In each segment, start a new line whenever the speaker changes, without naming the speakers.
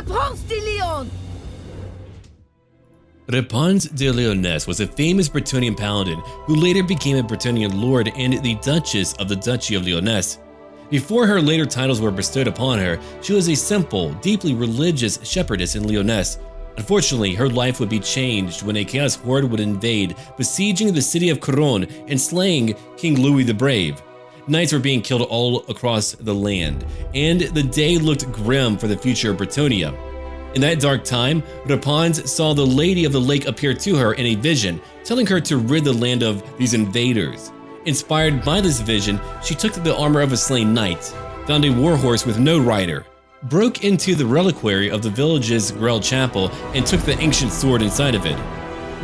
Réponse de Leon!
Réponse de Lyonesse was a famous Bretonnian paladin who later became a Bretonnian lord and the Duchess of the Duchy of Lyonesse. Before her later titles were bestowed upon her, she was a simple, deeply religious shepherdess in Lyonesse. Unfortunately, her life would be changed when a chaos horde would invade, besieging the city of Couronne and slaying King Louis the Brave. Knights were being killed all across the land, and the day looked grim for the future of Bretonnia. In that dark time, Réponse saw the Lady of the Lake appear to her in a vision, telling her to rid the land of these invaders. Inspired by this vision, she took the armor of a slain knight, found a warhorse with no rider, broke into the reliquary of the village's Growl chapel, and took the ancient sword inside of it.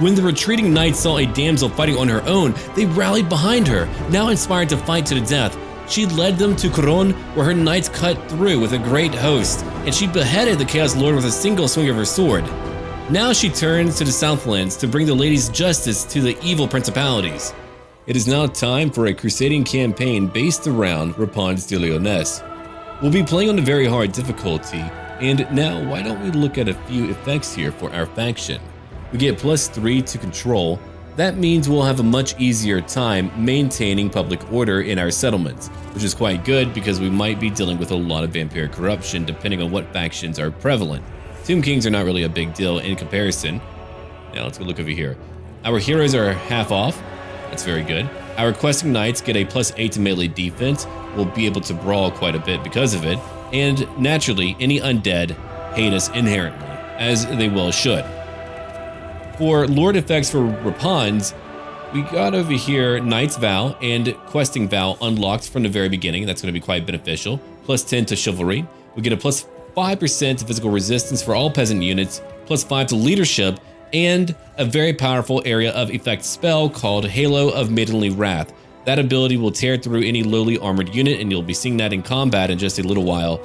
When the retreating knights saw a damsel fighting on her own, they rallied behind her, now inspired to fight to the death. She led them to Couronne, where her knights cut through with a great host, and she beheaded the Chaos Lord with a single swing of her sword. Now she turns to the Southlands to bring the ladies justice to the evil principalities. It is now time for a crusading campaign based around Réponse de Lyonesse. We'll be playing on a very hard difficulty, and now why don't we look at a few effects here for our faction. We get +3 to control. That means we'll have a much easier time maintaining public order in our settlements, which is quite good because we might be dealing with a lot of vampire corruption depending on what factions are prevalent. Tomb Kings are not really a big deal in comparison. Now let's go look over here. Our heroes are half off. That's very good. Our questing knights get a +8 to melee defense. We'll be able to brawl quite a bit because of it. And naturally, any undead hate us inherently, as they well should. For Lord effects for Réponse, we got over here Knight's Vow and Questing Vow unlocked from the very beginning. That's going to be quite beneficial. +10 to Chivalry. We get a +5% to physical resistance for all peasant units, +5 to leadership, and a very powerful area of effect spell called Halo of Maidenly Wrath. That ability will tear through any lowly armored unit, and you'll be seeing that in combat in just a little while.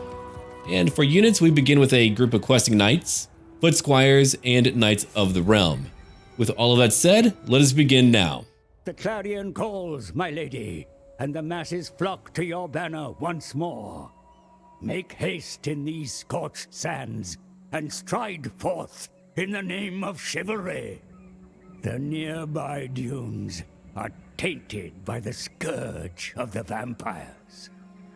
And for units, we begin with a group of questing knights, foot squires, and knights of the realm. With all of that said, let us begin now.
The clarion calls, my lady, and the masses flock to your banner once more. Make haste in these scorched sands, and stride forth in the name of chivalry. The nearby dunes are tainted by the scourge of the vampires.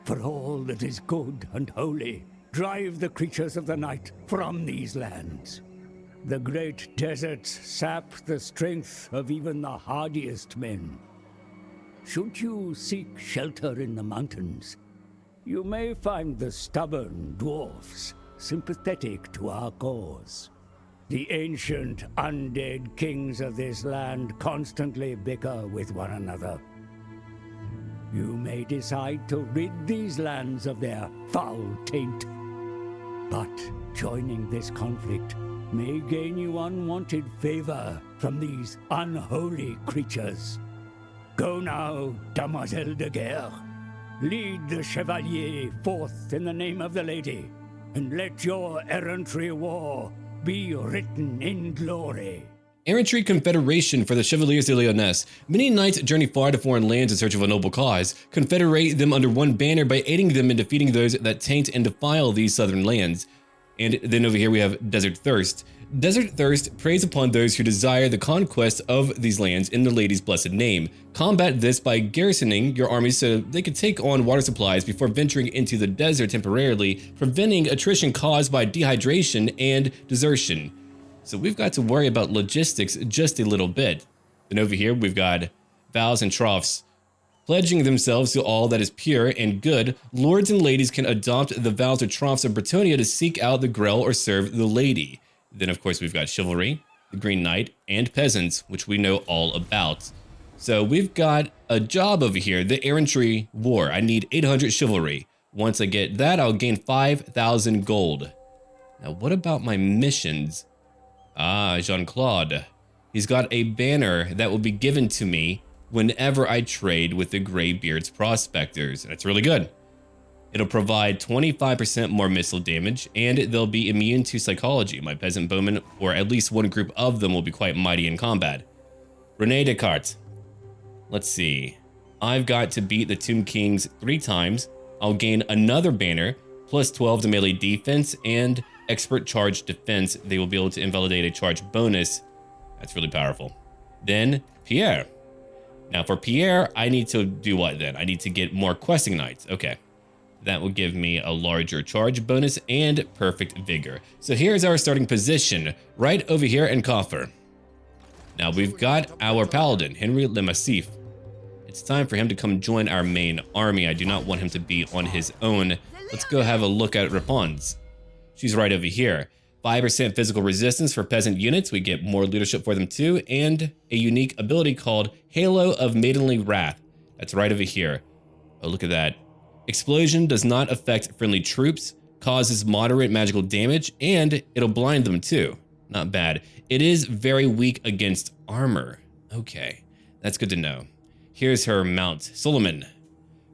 For all that is good and holy, drive the creatures of the night from these lands. The great deserts sap the strength of even the hardiest men. Should you seek shelter in the mountains, you may find the stubborn dwarfs sympathetic to our cause. The ancient undead kings of this land constantly bicker with one another. You may decide to rid these lands of their foul taint. But joining this conflict may gain you unwanted favor from these unholy creatures. Go now, Demoiselle de Guerre. Lead the Chevalier forth in the name of the Lady, and let your errantry war be written in glory.
Errantry Confederation for the Chevaliers de Lyonesse. Many knights journey far to foreign lands in search of a noble cause. Confederate them under one banner by aiding them in defeating those that taint and defile these southern lands. And then over here we have Desert Thirst. Desert Thirst preys upon those who desire the conquest of these lands in the Lady's blessed name. Combat this by garrisoning your armies so they can take on water supplies before venturing into the desert temporarily, preventing attrition caused by dehydration and desertion. So we've got to worry about logistics just a little bit. Then over here we've got vows and troughs. Pledging themselves to all that is pure and good, lords and ladies can adopt the vows or troughs of Bretonnia to seek out the Growl or serve the Lady. Then of course we've got Chivalry, the Green Knight, and Peasants, which we know all about. So we've got a job over here, the Errantry War. I need 800 Chivalry. Once I get that, I'll gain 5,000 gold. Now what about my missions? Ah, Jean-Claude. He's got a banner that will be given to me whenever I trade with the Greybeard's Prospectors. That's really good. It'll provide 25% more missile damage, and they'll be immune to psychology. My peasant bowmen, or at least one group of them, will be quite mighty in combat. René Descartes. Let's see. I've got to beat the Tomb Kings 3 times. I'll gain another banner, plus 12 to melee defense, and expert charge defense. They will be able to invalidate a charge bonus. That's really powerful. Then Pierre. Now for Pierre, I need to do what then? I need to get more questing knights. Okay. That will give me a larger charge bonus and perfect vigor. So here's our starting position right over here in Coffer. Now we've got our paladin, Henry Le Massif. It's time for him to come join our main army. I do not want him to be on his own. Let's go have a look at Repans. She's right over here. 5% physical resistance for peasant units. We get more leadership for them too, and a unique ability called Halo of Maidenly Wrath. That's right over here. Oh, look at that. Explosion does not affect friendly troops, causes moderate magical damage, and it'll blind them too. Not bad. It is very weak against armor. Okay, that's good to know. Here's her mount, Solomon.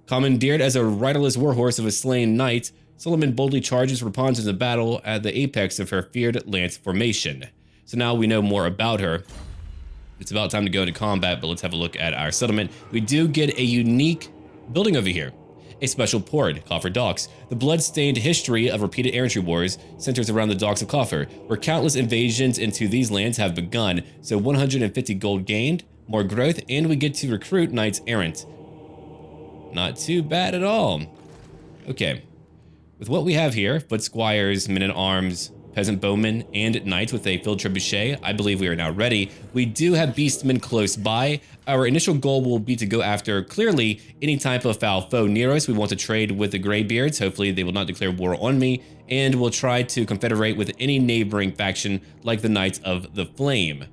Commandeered as a riderless warhorse of a slain knight, Solomon boldly charges Repans into battle at the apex of her feared lance formation. So now we know more about her. It's about time to go into combat, but let's have a look at our settlement. We do get a unique building over here. A special port, Coffer Docks. The blood-stained history of repeated errantry wars centers around the docks of Coffer, where countless invasions into these lands have begun. So 150 gold gained, more growth, and we get to recruit knights errant. Not too bad at all. Okay, with what we have here, foot squires, men-at-arms, peasant bowmen, and knights with a filled trebuchet, I believe we are now ready. We do have beastmen close by. Our initial goal will be to go after, clearly, any type of foul foe near us. We want to trade with the Greybeards. Hopefully they will not declare war on me, and we'll try to confederate with any neighboring faction like the Knights of the Flame.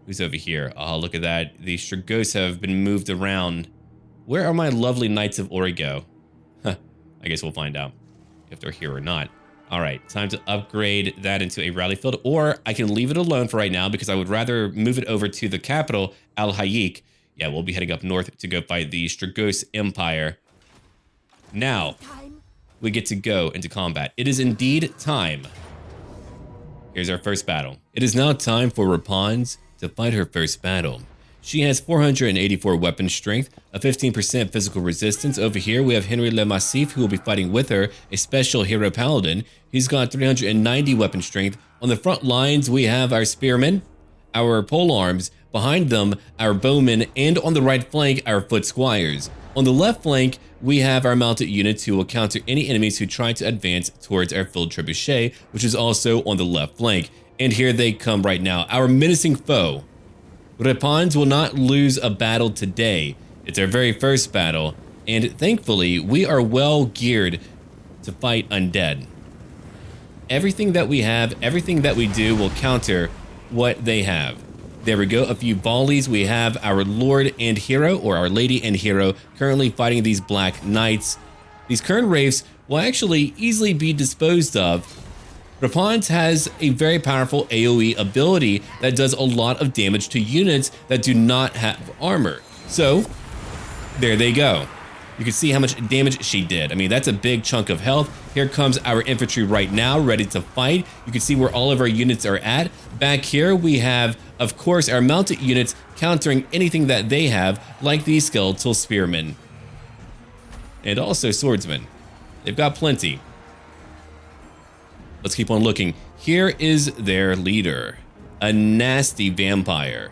Who's over here? Oh, look at that. The Strigos have been moved around. Where are my lovely Knights of Origo? Huh, I guess we'll find out if they're here or not. All right, time to upgrade that into a rally field, or I can leave it alone for right now because I would rather move it over to the capital, Al-Hayik. Yeah, we'll be heading up north to go fight the Strigos Empire. Now, we get to go into combat. It is indeed time. Here's our first battle. It is now time for Repans to fight her first battle. She has 484 weapon strength, a 15% physical resistance. Over here, we have Henry Le Massif, who will be fighting with her, a special hero paladin. He's got 390 weapon strength. On the front lines, we have our spearmen, our polearms, behind them, our bowmen, and on the right flank, our foot squires. On the left flank, we have our mounted units who will counter any enemies who try to advance towards our filled trebuchet, which is also on the left flank. And here they come right now, our menacing foe. Repans will not lose a battle today. It's our very first battle, and thankfully, we are well geared to fight undead. Everything that we have, everything that we do will counter what they have. There we go, a few volleys. We have our Lord and Hero, or our Lady and Hero, currently fighting these Black Knights. These current Wraiths will actually easily be disposed of. Repans has a very powerful AoE ability that does a lot of damage to units that do not have armor. So, there they go. You can see how much damage she did. I mean, that's a big chunk of health. Here comes our infantry right now, ready to fight. You can see where all of our units are at. Back here, we have, of course, our mounted units countering anything that they have, like these skeletal spearmen. And also swordsmen. They've got plenty. Let's keep on looking. Here is their leader, a nasty vampire.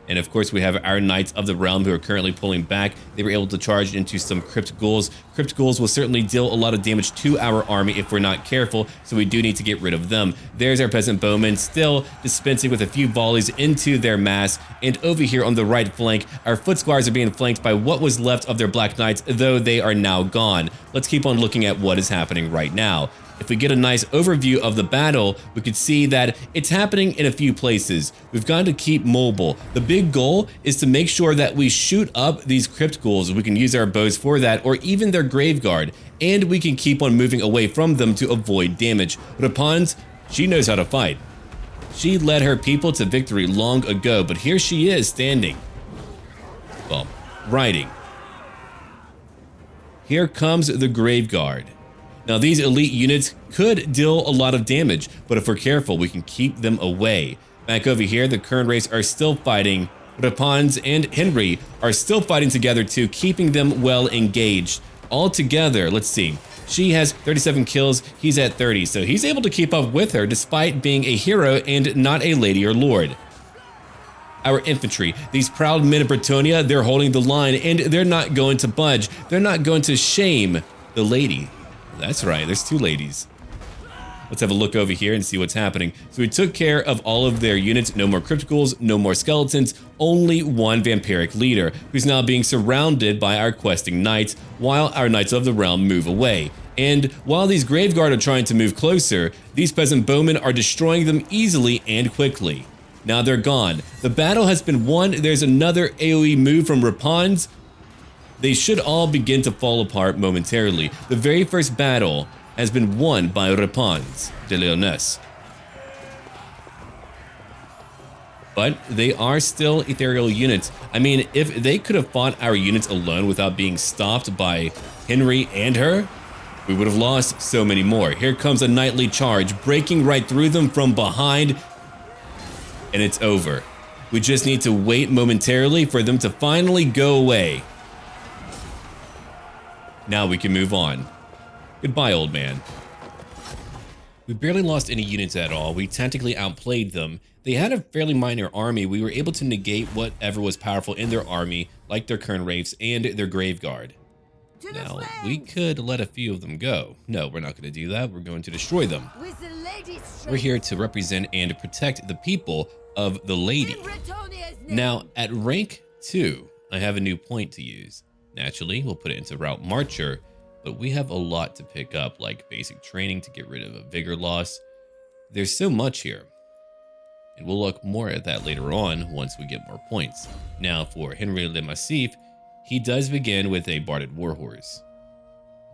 And of course, we have our Knights of the Realm who are currently pulling back. They were able to charge into some Crypt Ghouls. Crypt Ghouls will certainly deal a lot of damage to our army if we're not careful, so we do need to get rid of them. There's our Peasant Bowmen, still dispensing with a few volleys into their mass. And over here on the right flank, our Foot Squires are being flanked by what was left of their Black Knights, though they are now gone. Let's keep on looking at what is happening right now. If we get a nice overview of the battle, we could see that it's happening in a few places. We've got to keep mobile. The big goal is to make sure that we shoot up these Crypt Ghouls. We can use our bows for that, or even their Grave Guard, and we can keep on moving away from them to avoid damage. Repans, she knows how to fight. She led her people to victory long ago, but here she is standing. Well, riding. Here comes the Grave Guard. Now these elite units could deal a lot of damage, but if we're careful, we can keep them away. Back over here, the current race are still fighting. Repans and Henry are still fighting together too, keeping them well engaged. All together, let's see. She has 37 kills, he's at 30, so he's able to keep up with her despite being a hero and not a lady or lord. Our infantry, these proud men of Bretonnia, they're holding the line and they're not going to budge. They're not going to shame the lady. That's right, there's 2 ladies. Let's have a look over here and see what's happening. So we took care of all of their units. No more criticals, no more skeletons, only one vampiric leader, who's now being surrounded by our questing knights, while our knights of the realm move away. And while these graveguard are trying to move closer, these peasant bowmen are destroying them easily and quickly. Now they're gone. The battle has been won. There's another AoE move from REPANS'S. They should all begin to fall apart momentarily. The very first battle has been won by REPANS'S de Lyonesse. But they are still ethereal units. I mean, if they could have fought our units alone without being stopped by Henry and her, we would have lost so many more. Here comes a knightly charge, breaking right through them from behind, and it's over. We just need to wait momentarily for them to finally go away. Now we can move on. Goodbye, old man. We barely lost any units at all. We tactically outplayed them. They had a fairly minor army. We were able to negate whatever was powerful in their army, like their Kern Wraiths and their Graveguard. Now, we could let a few of them go. No, we're not going to do that. We're going to destroy them. We're here to represent and protect the people of the lady. Now, at rank 2, I have a new point to use. Naturally, we'll put it into Route Marcher, but we have a lot to pick up, like basic training to get rid of a vigor loss. There's so much here, and we'll look more at that later on once we get more points. Now, for Henry Le Massif, he does begin with a Barded Warhorse.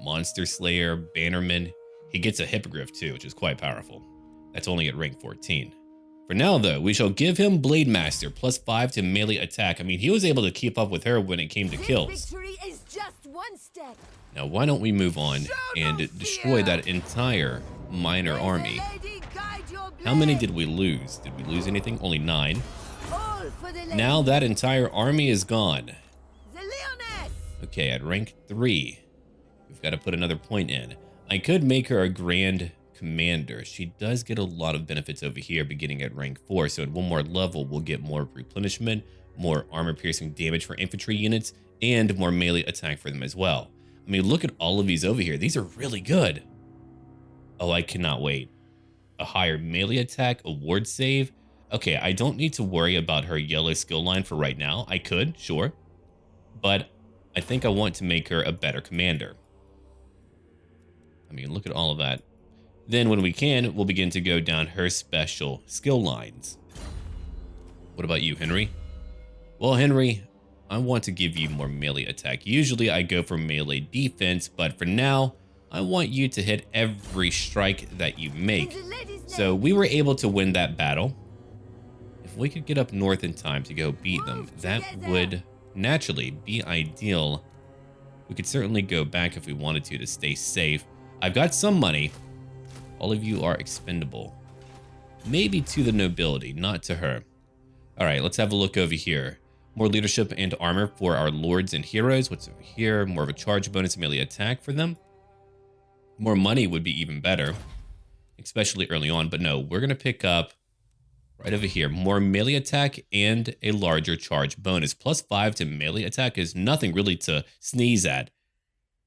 Monster Slayer, Bannerman, he gets a Hippogriff too, which is quite powerful. That's only at rank 14. For now though, we shall give him Blade Master, +5 to melee attack. I mean, he was able to keep up with her when it came to kills.
Is just one step.
Now why don't we move on and destroy that entire minor army. How many did we lose? Did we lose anything? Only 9. Now that entire army is gone. Okay, at rank 3, we've got to put another point in. I could make her a Grand Commander. She does get a lot of benefits over here beginning at rank 4, so at one more level we'll get more replenishment, more armor-piercing damage for infantry units, and more melee attack for them as well. I mean, look at all of these over here. These are really good. Oh, I cannot wait. A higher melee attack, a ward save. Okay, I don't need to worry about her yellow skill line for right now. I could, sure, but I think I want to make her a better commander. I mean, look at all of that. Then when we can, we'll begin to go down her special skill lines. What about you, Henry? Well, Henry, I want to give you more melee attack. Usually I go for melee defense, but for now, I want you to hit every strike that you make. So we were able to win that battle. If we could get up north in time to go beat them, that would naturally be ideal. We could certainly go back if we wanted to stay safe. I've got some money. All of you are expendable. Maybe to the nobility, not to her. All right, let's have a look over here. More leadership and armor for our lords and heroes. What's over here? More of a charge bonus melee attack for them. More money would be even better, especially early on. But no, we're going to pick up right over here. More melee attack and a larger charge bonus. +5 to melee attack is nothing really to sneeze at.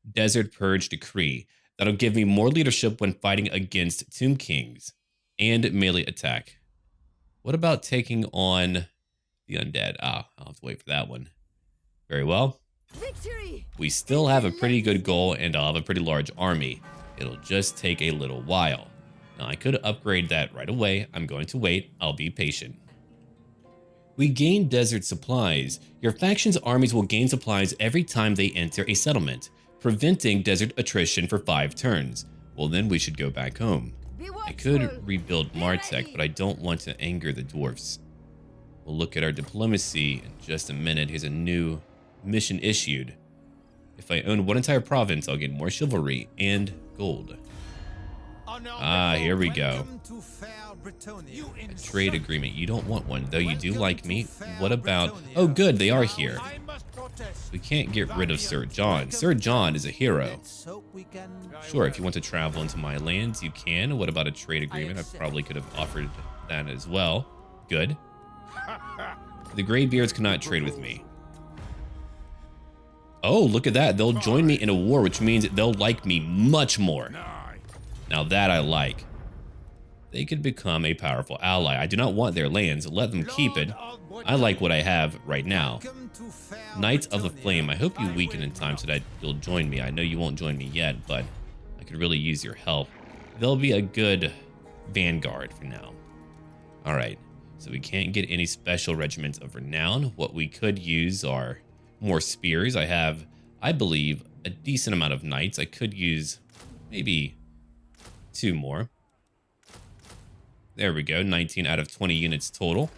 Desert Purge Decree. That'll give me more leadership when fighting against Tomb Kings and melee attack. What about taking on the undead? I'll have to wait for that one. Very well.
Victory!
We still have a pretty good goal and I'll have a pretty large army. It'll just take a little while. Now I could upgrade that right away. I'm going to wait. I'll be patient. We gain desert supplies. Your faction's armies will gain supplies every time they enter a settlement, preventing desert attrition for 5 turns. Well, then we should go back home. I could rebuild Martek, but I don't want to anger the dwarfs. We'll look at our diplomacy in just a minute. Here's a new mission issued. If I own one entire province, I'll get more chivalry and gold. Ah, here we go. A trade agreement. You don't want one, though you do like me. What about... Oh, good, they are here. We can't get rid of Sir John. Sir John is a hero. Sure, if you want to travel into my lands, you can. What about a trade agreement? I probably could have offered that as well. Good. The Greybeards cannot trade with me. Oh, look at that. They'll join me in a war, which means they'll like me much more. Now that I like. They could become a powerful ally. I do not want their lands. Let them keep it. I like what I have right now. Knights of the Flame. I hope you weaken in time so that you'll join me. I know you won't join me yet, but I could really use your help. They'll be a good vanguard for now. All right. So we can't get any special regiments of renown. What we could use are more spears. I have, I believe, a decent amount of knights. I could use maybe 2 more. There we go, 19 out of 20 units total.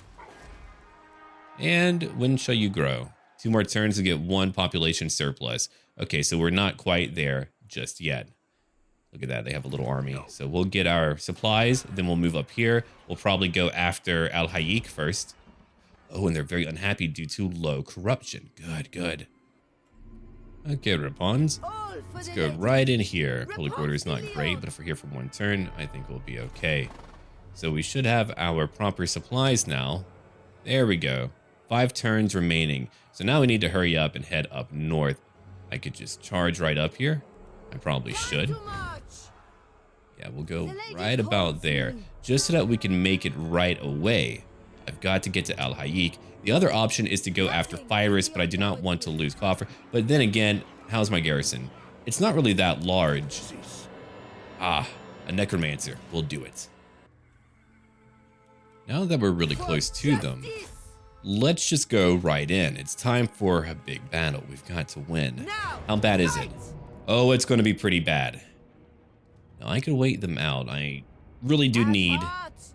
And when shall you grow? 2 more turns to get 1 population surplus. Okay, so we're not quite there just yet. Look at that, they have a little army. So we'll get our supplies, then we'll move up here. We'll probably go after Al Hayek first. Oh, and they're very unhappy due to low corruption. Good, good. Okay, Repons. Let's go right in here. Public order is not great, but if we're here for 1 turn, I think we'll be okay. So we should have our proper supplies now. There we go. 5 turns remaining. So now we need to hurry up and head up north. I could just charge right up here. I probably should. Yeah, we'll go right about there, just so that we can make it right away. I've got to get to Al Hayek. The other option is to go after Fyrus, but I do not want to lose Coffer. But then again, how's my garrison? It's not really that large. Ah, a necromancer will do it. Now that we're really close to them, let's just go right in. It's time for a big battle. We've got to win. How bad is it? Oh, it's going to be pretty bad. Now, I could wait them out. I really do need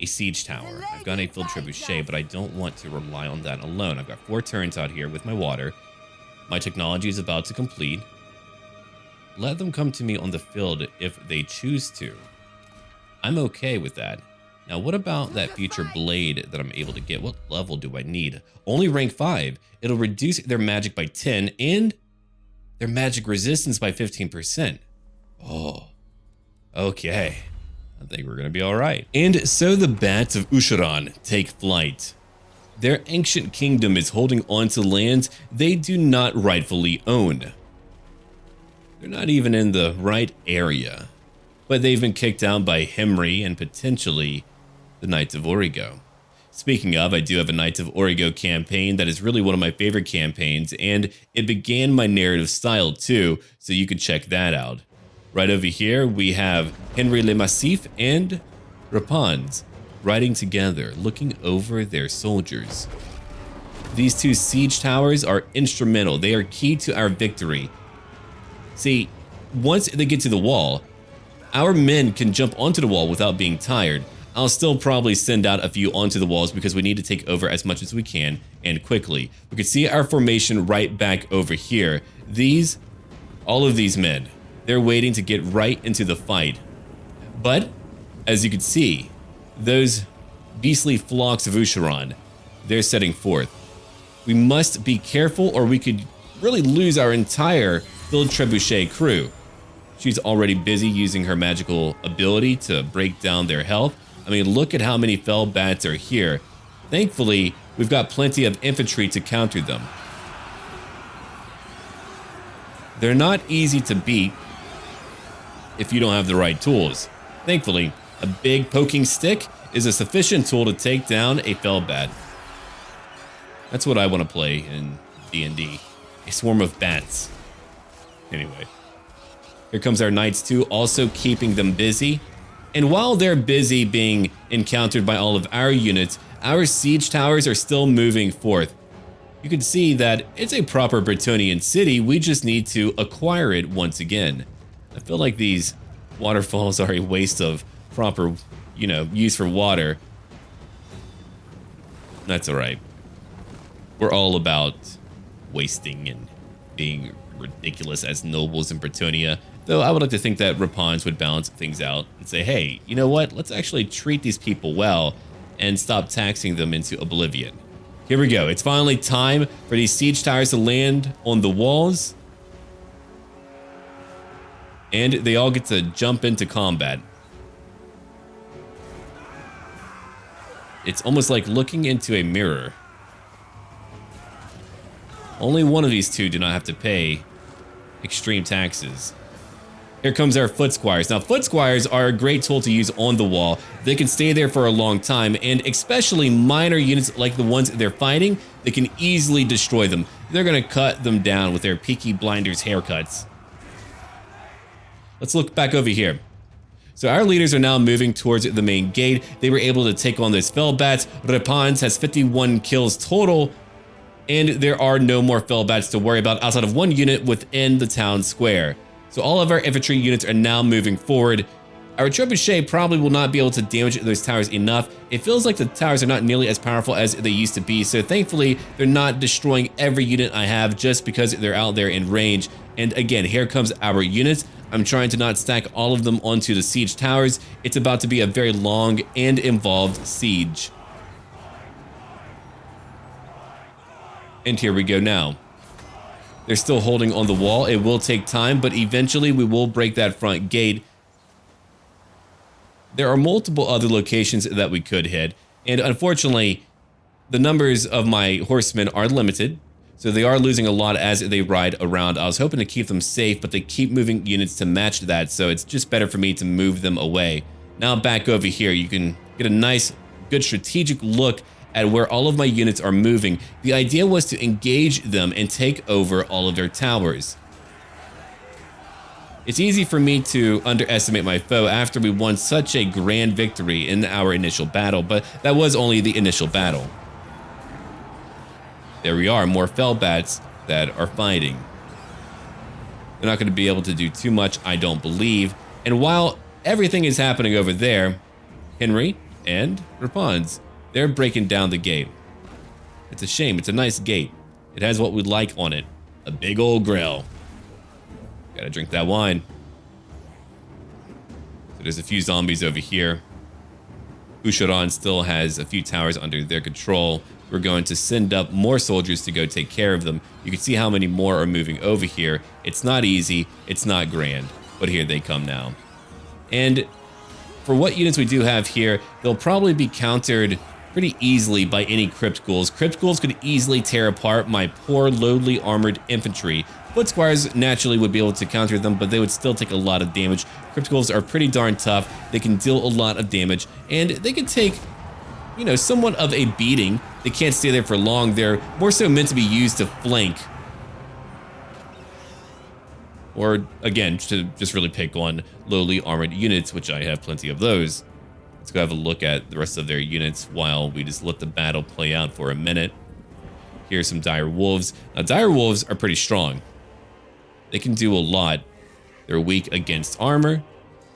a siege tower. I've got a filled trebuchet, but I don't want to rely on that alone. I've got 4 turns out here with my water. My technology is about to complete. Let them come to me on the field if they choose to. I'm okay with that. Now, what about that future blade that I'm able to get? What level do I need? Only rank 5. It'll reduce their magic by 10 and their magic resistance by 15%. Oh, okay. I think we're going to be all right. And so the bats of Usharan take flight. Their ancient kingdom is holding on to lands they do not rightfully own. They're not even in the right area, but they've been kicked out by Hemry and potentially the Knights of Origo. Speaking of, I do have a Knights of Origo campaign that is really one of my favorite campaigns, and it began my narrative style too, so you could check that out. Right over here, we have Henry Le Massif and Repans riding together, looking over their soldiers. These 2 siege towers are instrumental. They are key to our victory. See, once they get to the wall, our men can jump onto the wall without being tired. I'll still probably send out a few onto the walls because we need to take over as much as we can and quickly. We can see our formation right back over here. All of these men, they're waiting to get right into the fight. But, as you can see, those beastly flocks of Usharan, they're setting forth. We must be careful or we could really lose our entire filled trebuchet crew. She's already busy using her magical ability to break down their health. I mean, look at how many fell bats are here. Thankfully, we've got plenty of infantry to counter them. They're not easy to beat if you don't have the right tools. Thankfully, a big poking stick is a sufficient tool to take down a fell bat. That's what I want to play in D&D. A swarm of bats. Anyway. Here comes our knights too, also keeping them busy. And while they're busy being encountered by all of our units, our siege towers are still moving forth. You can see that it's a proper Bretonnian city, we just need to acquire it once again. I feel like these waterfalls are a waste of proper, use for water. That's alright. We're all about wasting and being ridiculous as nobles in Bretonnia. Though I would like to think that Repans would balance things out and say, hey, you know what? Let's actually treat these people well and stop taxing them into oblivion. Here we go. It's finally time for these siege towers to land on the walls. And they all get to jump into combat. It's almost like looking into a mirror. Only one of these two do not have to pay extreme taxes. Here comes our foot squires. Now, foot squires are a great tool to use on the wall. They can stay there for a long time, and especially minor units like the ones they're fighting, they can easily destroy them. They're gonna cut them down with their Peaky Blinders haircuts. Let's look back over here. So our leaders are now moving towards the main gate. They were able to take on those Fellbats. Repans has 51 kills total, and there are no more Fellbats to worry about outside of one unit within the town square. So all of our infantry units are now moving forward. Our Trebuchet probably will not be able to damage those towers enough. It feels like the towers are not nearly as powerful as they used to be, so thankfully they're not destroying every unit I have just because they're out there in range. And again, here comes our units. I'm trying to not stack all of them onto the siege towers. It's about to be a very long and involved siege. And here we go now. They're still holding on the wall. It will take time, but eventually we will break that front gate. There are multiple other locations that we could hit, and unfortunately, the numbers of my horsemen are limited, so they are losing a lot as they ride around. I was hoping to keep them safe, but they keep moving units to match that, so it's just better for me to move them away. Now back over here, you can get a nice, good strategic look at where all of my units are moving. The idea was to engage them and take over all of their towers. It's easy for me to underestimate my foe after we won such a grand victory in our initial battle, but that was only the initial battle. There we are, more Fellbats that are fighting. They're not going to be able to do too much, I don't believe. And while everything is happening over there, Henry and Repans, they're breaking down the gate. It's a shame. It's a nice gate. It has what we'd like on it. A big old Growl. Gotta drink that wine. So there's a few zombies over here. Usharan still has a few towers under their control. We're going to send up more soldiers to go take care of them. You can see how many more are moving over here. It's not easy. It's not grand. But here they come now. And for what units we do have here, they'll probably be countered pretty easily by any Crypt Ghouls. Crypt Ghouls could easily tear apart my poor, lowly armored infantry. Foot Squires naturally would be able to counter them, but they would still take a lot of damage. Crypt Ghouls are pretty darn tough. They can deal a lot of damage, and they can take, you know, somewhat of a beating. They can't stay there for long. They're more so meant to be used to flank. Or, again, to just really pick on lowly armored units, which I have plenty of those. Let's go have a look at the rest of their units while we just let the battle play out for a minute. Here's some dire wolves. Now, dire wolves are pretty strong. They can do a lot. They're weak against armor,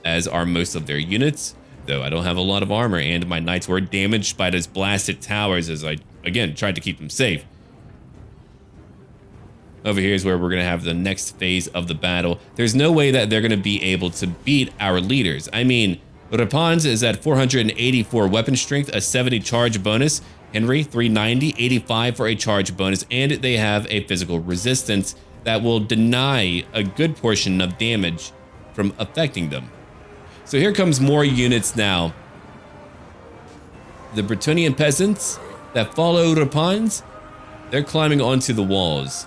as are most of their units, though I don't have a lot of armor, and my knights were damaged by those blasted towers as I, again, tried to keep them safe. Over here is where we're going to have the next phase of the battle. There's no way that they're going to be able to beat our leaders. I mean, Repans is at 484 weapon strength, a 70 charge bonus. Henry, 390, 85 for a charge bonus, and they have a physical resistance that will deny a good portion of damage from affecting them. So here comes more units now. The Bretonnian peasants that follow Repans, they're climbing onto the walls.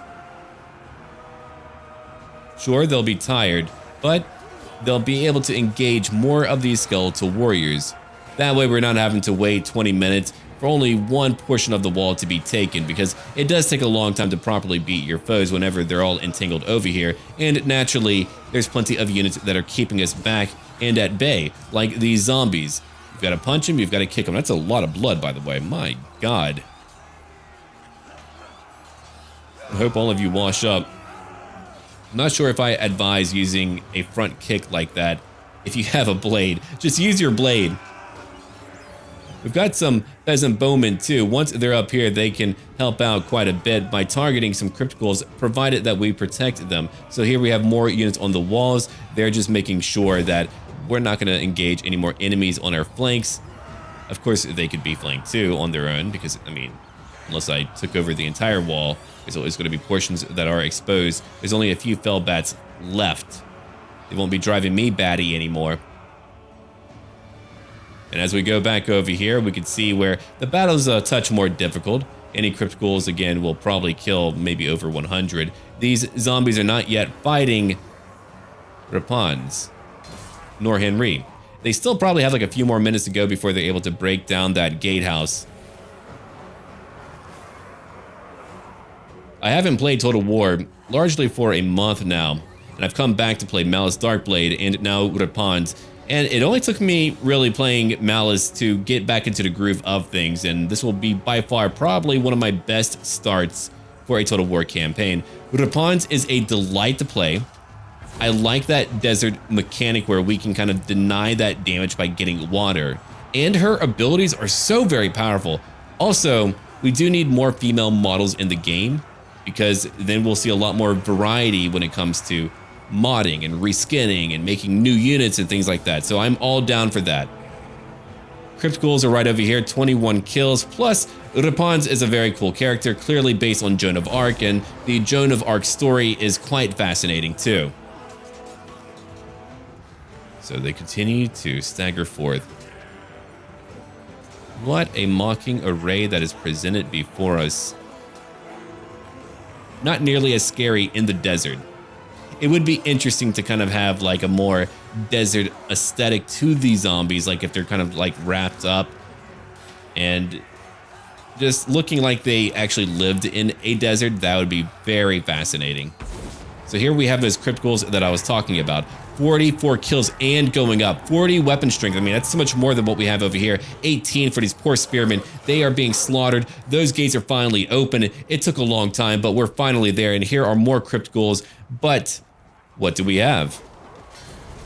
Sure, they'll be tired, but they'll be able to engage more of these skeletal warriors. That way we're not having to wait 20 minutes for only one portion of the wall to be taken, because it does take a long time to properly beat your foes whenever they're all entangled over here, and naturally there's plenty of units that are keeping us back and at bay, like these zombies. You've got to punch them, you've got to kick them. That's a lot of blood, by the way. My God. I hope all of you wash up. I'm not sure if I advise using a front kick like that. If you have a blade, just use your blade. We've got some peasant bowmen too. Once they're up here, they can help out quite a bit by targeting some crypticals, provided that we protect them. So here we have more units on the walls. They're just making sure that we're not going to engage any more enemies on our flanks. Of course, they could be flanked too on their own, because, I mean, unless I took over the entire wall, there's always going to be portions that are exposed. There's only a few fell bats left. They won't be driving me batty anymore. And as we go back over here, we can see where the battle's a touch more difficult. Any crypticals, again, will probably kill maybe over 100. These zombies are not yet fighting Repans, nor Henry. They still probably have like a few more minutes to go before they're able to break down that gatehouse. I haven't played Total War largely for a month now, and I've come back to play Malice Darkblade and now Repans. And it only took me really playing Malice to get back into the groove of things, and this will be by far probably one of my best starts for a Total War campaign. Repans is a delight to play. I like that desert mechanic where we can kind of deny that damage by getting water, and her abilities are so very powerful. Also, we do need more female models in the game, because then we'll see a lot more variety when it comes to modding and reskinning and making new units and things like that. So I'm all down for that. Crypticals are right over here, 21 kills, plus Repans is a very cool character, clearly based on Joan of Arc, and the Joan of Arc story is quite fascinating too. So they continue to stagger forth. What a mocking array that is presented before us. Not nearly as scary in the desert. It would be interesting to kind of have like a more desert aesthetic to these zombies, like if they're kind of like wrapped up and just looking like they actually lived in a desert. That would be very fascinating. So here we have those crypticals that I was talking about. 44 kills and going up. 40 weapon strength. I mean, that's so much more than what we have over here. 18 for these poor spearmen. They are being slaughtered. Those gates are finally open. It took a long time, but we're finally there. And here are more crypticals. But what do we have?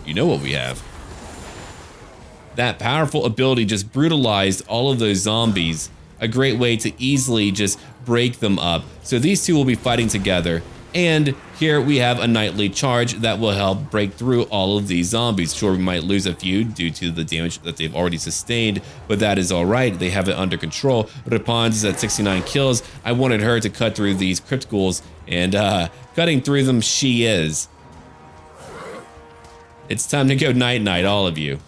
You know what we have. That powerful ability just brutalized all of those zombies. A great way to easily just break them up. So these two will be fighting together. And here we have a nightly charge that will help break through all of these zombies. Sure, we might lose a few due to the damage that they've already sustained, but that is all right. They have it under control. Repans is at 69 kills. I wanted her to cut through these crypticals, and cutting through them she is. It's time to go night-night, all of you.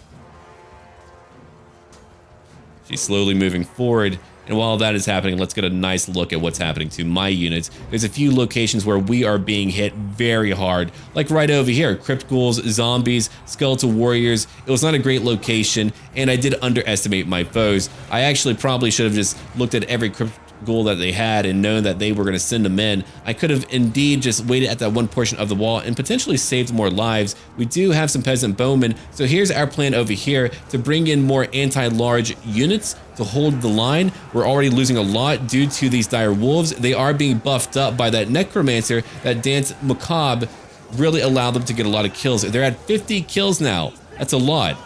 She's slowly moving forward. And while that is happening, let's get a nice look at what's happening to my units. There's a few locations where we are being hit very hard, like right over here. Crypticals, zombies, skeletal warriors. It was not a great location, and I did underestimate my foes. I actually probably should have just looked at every cryptical that they had and known that they were going to send them in. I could have indeed just waited at that one portion of the wall and potentially saved more lives. We do have some peasant bowmen, so here's our plan over here to bring in more anti-large units to hold the line. We're already losing a lot due to these dire wolves. They are being buffed up by that necromancer. That dance macabre really allowed them to get a lot of kills. They're at 50 kills now. That's a lot.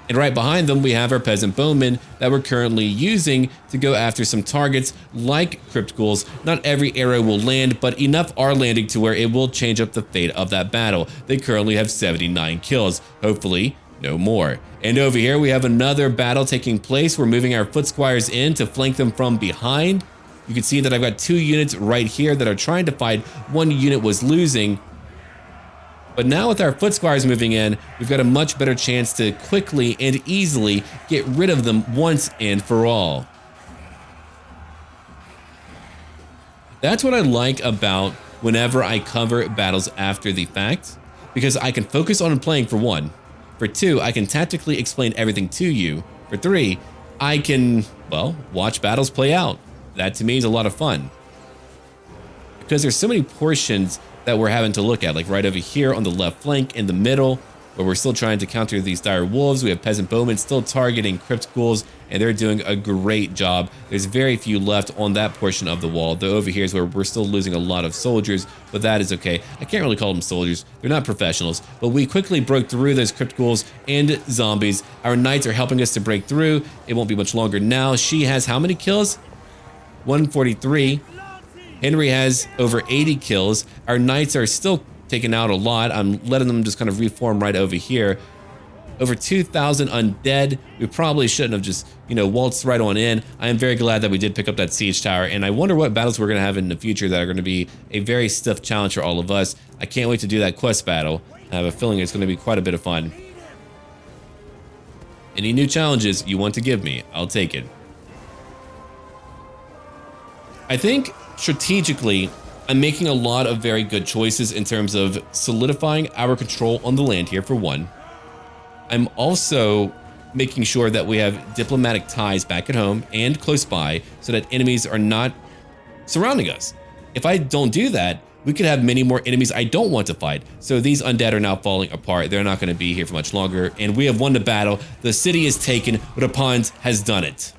And right behind them, we have our peasant bowmen that we're currently using to go after some targets like crypticals. Not every arrow will land, but enough are landing to where it will change up the fate of that battle. They currently have 79 kills. Hopefully, no more. And over here, we have another battle taking place. We're moving our foot squires in to flank them from behind. You can see that I've got 2 units right here that are trying to fight. 1 unit was losing. But now with our foot squires moving in, we've got a much better chance to quickly and easily get rid of them once and for all. That's what I like about whenever I cover battles after the fact, because I can focus on playing for 1. For 2, I can tactically explain everything to you. For 3, I can, well, watch battles play out. That to me is a lot of fun. Because there's so many portions that we're having to look at, like right over here on the left flank, in the middle. where we're still trying to counter these dire wolves. We have peasant bowmen still targeting crypt ghouls, and they're doing a great job. There's very few left on that portion of the wall, though over here is where we're still losing a lot of soldiers, but that is okay. I can't really call them soldiers. They're not professionals, but we quickly broke through those crypt ghouls and zombies. Our knights are helping us to break through. It won't be much longer now. She has how many kills? 143. Henry has over 80 kills. Our knights are still taking out a lot. I'm letting them just kind of reform right over here. Over 2,000 undead. We probably shouldn't have just, waltzed right on in. I am very glad that we did pick up that siege tower, and I wonder what battles we're going to have in the future that are going to be a very stiff challenge for all of us. I can't wait to do that quest battle. I have a feeling it's going to be quite a bit of fun. Any new challenges you want to give me, I'll take it. I think strategically, I'm making a lot of very good choices in terms of solidifying our control on the land here, for one. I'm also making sure that we have diplomatic ties back at home and close by so that enemies are not surrounding us. If I don't do that, we could have many more enemies I don't want to fight. So these undead are now falling apart. They're not going to be here for much longer, and we have won the battle. The city is taken. Repans has done it.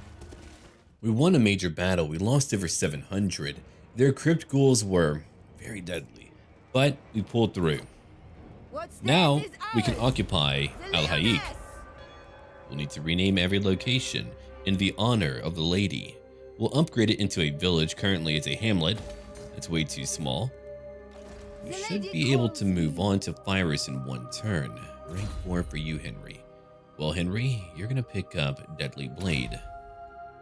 We won a major battle. We lost over 700. Their crypt ghouls were very deadly, but we pulled through. Now we can occupy Al-Haik. We'll need to rename every location in the honor of the lady. We'll upgrade it into a village. Currently it's a hamlet. It's way too small. We should be able to move on to Fyrus in one turn. Rank 4 for you, Henry. Well, Henry, you're gonna pick up Deadly Blade.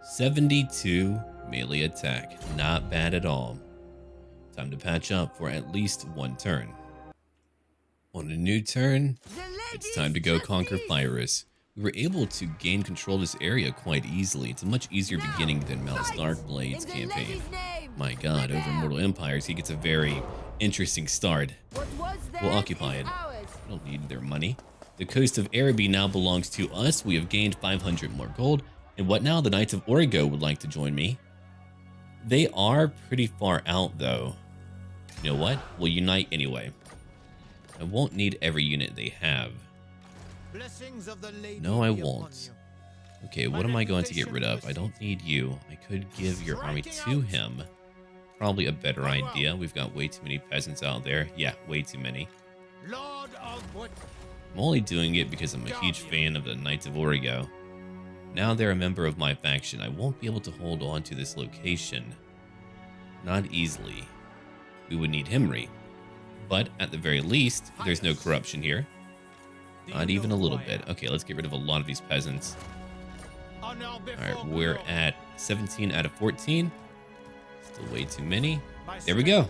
72 melee attack. Not bad at all. Time to patch up for at least one turn. On a new turn, it's time to go conquer Fyrus. We were able to gain control of this area quite easily. It's a much easier beginning than Mal's Darkblade's campaign. My god, over Mortal Empires, he gets a very interesting start. We'll occupy it. I don't need their money. The coast of Araby now belongs to us. We have gained 500 more gold. And what now? The Knights of Origo would like to join me. They are pretty far out, though. You know what? We'll unite anyway. I won't need every unit they have. No, I won't. Okay, what am I going to get rid of? I don't need you. I could give your army to him. Probably a better idea. We've got way too many peasants out there. Yeah, way too many. I'm only doing it because I'm a huge fan of the Knights of Origo. Now they're a member of my faction. I won't be able to hold on to this location. Not easily. We would need Henry. But at the very least, there's no corruption here. Not even a little bit. Okay, let's get rid of a lot of these peasants. Alright, we're at 17 out of 14. Still way too many. There we go.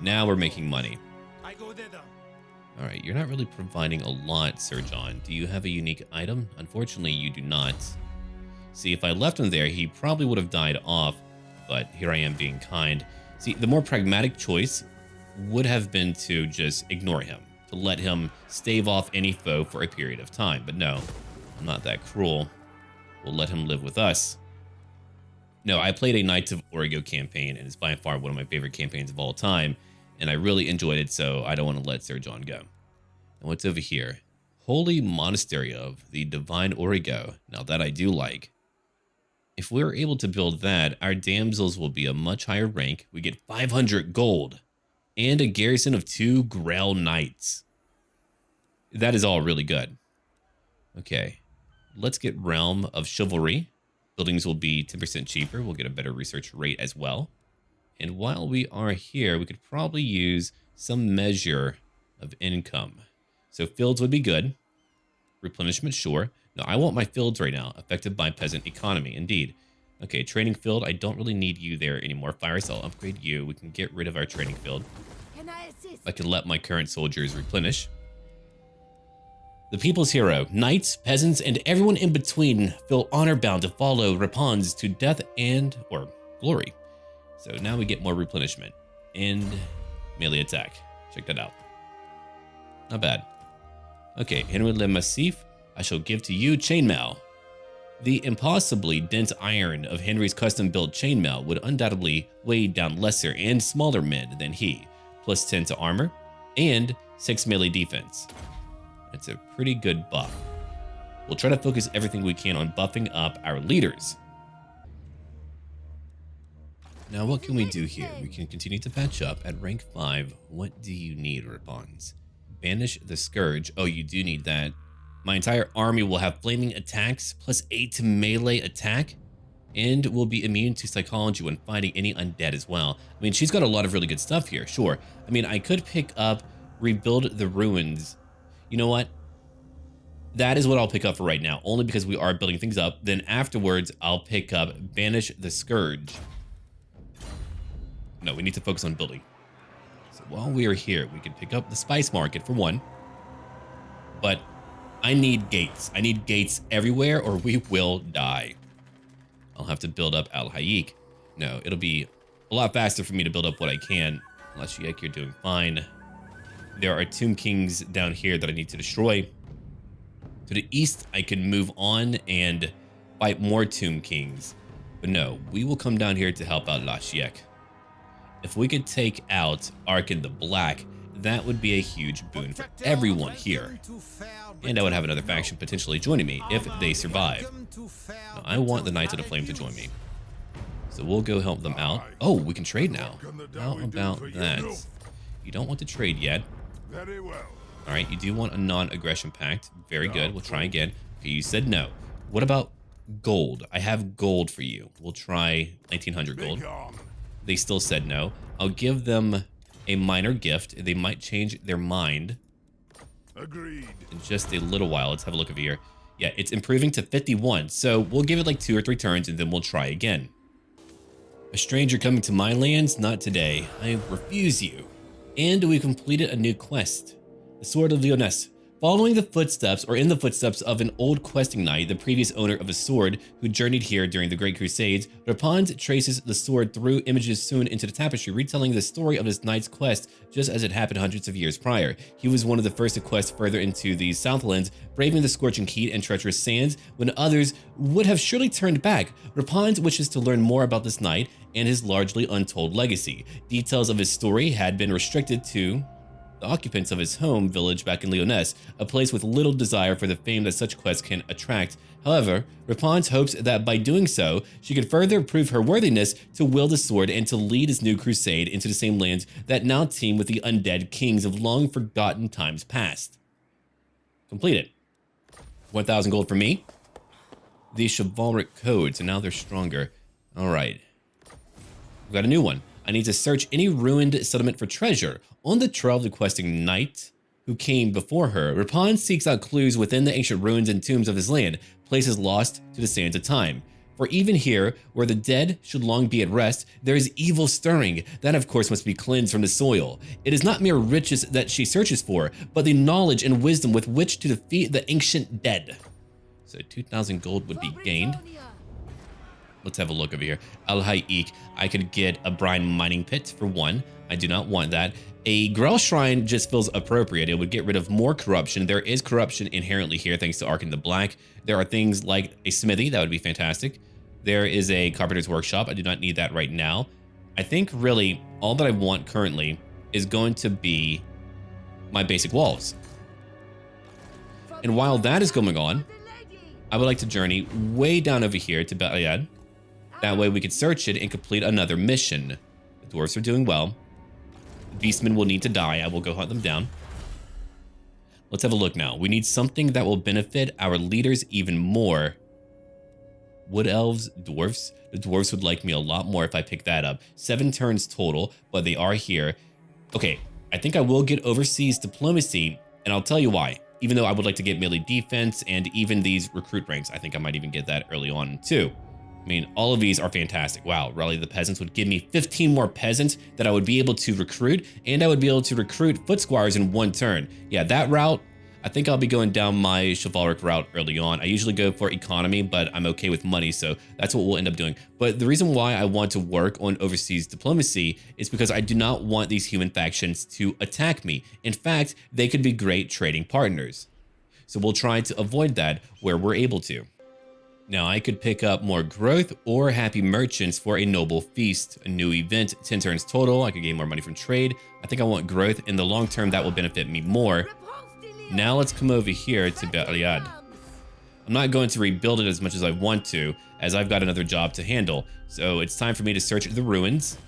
Now we're making money. Alright, you're not really providing a lot, Sir John. Do you have a unique item? Unfortunately, you do not. See, if I left him there, he probably would have died off, but here I am being kind. See, the more pragmatic choice would have been to just ignore him, to let him stave off any foe for a period of time. But no, I'm not that cruel. We'll let him live with us. No, I played a Knights of Origo campaign, and it's by far one of my favorite campaigns of all time, and I really enjoyed it, so I don't want to let Sir John go. And what's over here? Holy Monastery of the Divine Origo. Now that I do like. If we're able to build that, our damsels will be a much higher rank. We get 500 gold and a garrison of 2 Growl knights. That is all really good. Okay, let's get Realm of Chivalry. Buildings will be 10% cheaper. We'll get a better research rate as well. And while we are here, we could probably use some measure of income. So fields would be good. Replenishment, sure. No, I want my fields right now, affected by peasant economy, indeed. Okay, trading field, I don't really need you there anymore. Fyrus, I'll upgrade you. We can get rid of our trading field.
Can I assist?
I can let my current soldiers replenish. The people's hero, knights, peasants, and everyone in between feel honor-bound to follow Repans to death or glory. So now we get more replenishment and melee attack. Check that out. Not bad. Okay, Henry Le Massif, I shall give to you chainmail. The impossibly dense iron of Henry's custom-built chainmail would undoubtedly weigh down lesser and smaller men than he, plus 10 to armor and 6 melee defense. It's a pretty good buff. We'll try to focus everything we can on buffing up our leaders. Now, what can we do here? We can continue to patch up at rank 5. What do you need, Repans? Banish the Scourge. Oh, you do need that. My entire army will have flaming attacks, plus 8 to melee attack, and will be immune to psychology when fighting any undead as well. I mean, she's got a lot of really good stuff here, sure. I mean, I could pick up Rebuild the Ruins. You know what? That is what I'll pick up for right now, only because we are building things up. Then afterwards, I'll pick up Banish the Scourge. No, we need to focus on building. So while we are here, we can pick up the Spice Market for one. But I need gates. I need gates everywhere or we will die. I'll have to build up Al Hayek. No, it'll be a lot faster for me to build up what I can. Lashiek, you're doing fine. There are Tomb Kings down here that I need to destroy. To the east, I can move on and fight more Tomb Kings. But no, we will come down here to help out Lashiek. If we could take out Arkin the Black, that would be a huge boon for everyone here. And I would have another faction potentially joining me if they survive. Now, I want the Knights of the Flame to join me. So we'll go help them out. Oh, we can trade now. How about that? You don't want to trade yet.
Very well.
All right, you do want a non-aggression pact. Very good. We'll try again. Okay, you said no. What about gold? I have gold for you. We'll try 1900 gold. They still said no. I'll give them a minor gift. They might change their mind.
Agreed.
In just a little while. Let's have a look over here. Yeah, it's improving to 51. So we'll give it like 2 or 3 turns and then we'll try again. A stranger coming to my lands? Not today. I refuse you. And we completed a new quest. The Sword of Lyonesse. Following the footsteps, or in the footsteps of an old questing knight, the previous owner of a sword who journeyed here during the Great Crusades, Repans traces the sword through images sewn into the tapestry, retelling the story of this knight's quest just as it happened hundreds of years prior. He was one of the first to quest further into the Southlands, braving the scorching heat and treacherous sands when others would have surely turned back. Repans wishes to learn more about this knight and his largely untold legacy. Details of his story had been restricted to the occupants of his home village back in Lyonesse, a place with little desire for the fame that such quests can attract. However, Repans hopes that by doing so, she can further prove her worthiness to wield the sword and to lead his new crusade into the same lands that now teem with the undead kings of long forgotten times past. Completed. 1,000 gold for me. The chivalric codes, and now they're stronger. All right. We've got a new one. I need to search any ruined settlement for treasure. On the trail of the questing knight who came before her, Repans seeks out clues within the ancient ruins and tombs of his land, places lost to the sands of time. For even here, where the dead should long be at rest, there is evil stirring. That, of course, must be cleansed from the soil. It is not mere riches that she searches for, but the knowledge and wisdom with which to defeat the ancient dead. So 2,000 gold would be gained. Let's have a look over here. Al Hayek, I could get a brine mining pit for one. I do not want that. A Growl shrine just feels appropriate. It would get rid of more corruption. There is corruption inherently here thanks to Arkin the Black. There are things like a smithy. That would be fantastic. There is a carpenter's workshop. I do not need that right now. I think really all that I want currently is going to be my basic walls. And while that is going on, I would like to journey way down over here to Beliad. That way we can search it and complete another mission. The dwarves are doing well. The beastmen will need to die. I will go hunt them down. Let's have a look now. We need something that will benefit our leaders even more. Wood elves, dwarves. The dwarves would like me a lot more if I pick that up. 7 turns total, but they are here. Okay, I think I will get overseas diplomacy, and I'll tell you why. Even though I would like to get melee defense and even these recruit ranks. I think I might even get that early on too. I mean, all of these are fantastic. Wow, Rally the Peasants would give me 15 more peasants that I would be able to recruit, and I would be able to recruit foot squires in 1 turn. Yeah, that route, I think I'll be going down my chivalric route early on. I usually go for economy, but I'm okay with money, so that's what we'll end up doing. But the reason why I want to work on overseas diplomacy is because I do not want these human factions to attack me. In fact, they could be great trading partners. So we'll try to avoid that where we're able to. Now, I could pick up more growth or happy merchants for a noble feast, a new event, 10 turns total. I could gain more money from trade. I think I want growth. In the long term, that will benefit me more. Now let's come over here to Triads. I'm not going to rebuild it as much as I want to, as I've got another job to handle. So it's time for me to search the ruins.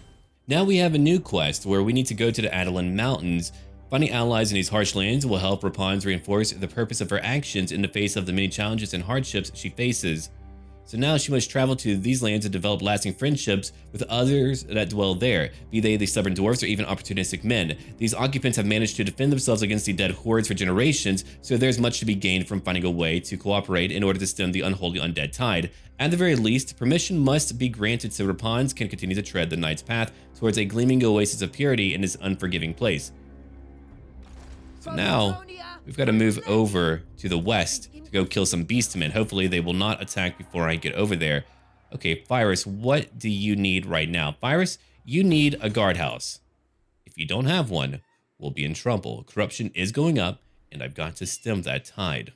Now we have a new quest where we need to go to the Adelan Mountains. Finding allies in these harsh lands will help Repans reinforce the purpose of her actions in the face of the many challenges and hardships she faces. So now she must travel to these lands to develop lasting friendships with others that dwell there, be they the stubborn dwarves or even opportunistic men. These occupants have managed to defend themselves against the dead hordes for generations, so there's much to be gained from finding a way to cooperate in order to stem the unholy undead tide. At the very least, permission must be granted so Repans can continue to tread the knight's path towards a gleaming oasis of purity in this unforgiving place. So now, we've got to move over to the west to go kill some beastmen. Hopefully they will not attack before I get over there. Okay, Virus, what do you need right now? Virus, you need a guardhouse. If you don't have one, we'll be in trouble. Corruption is going up, and I've got to stem that tide.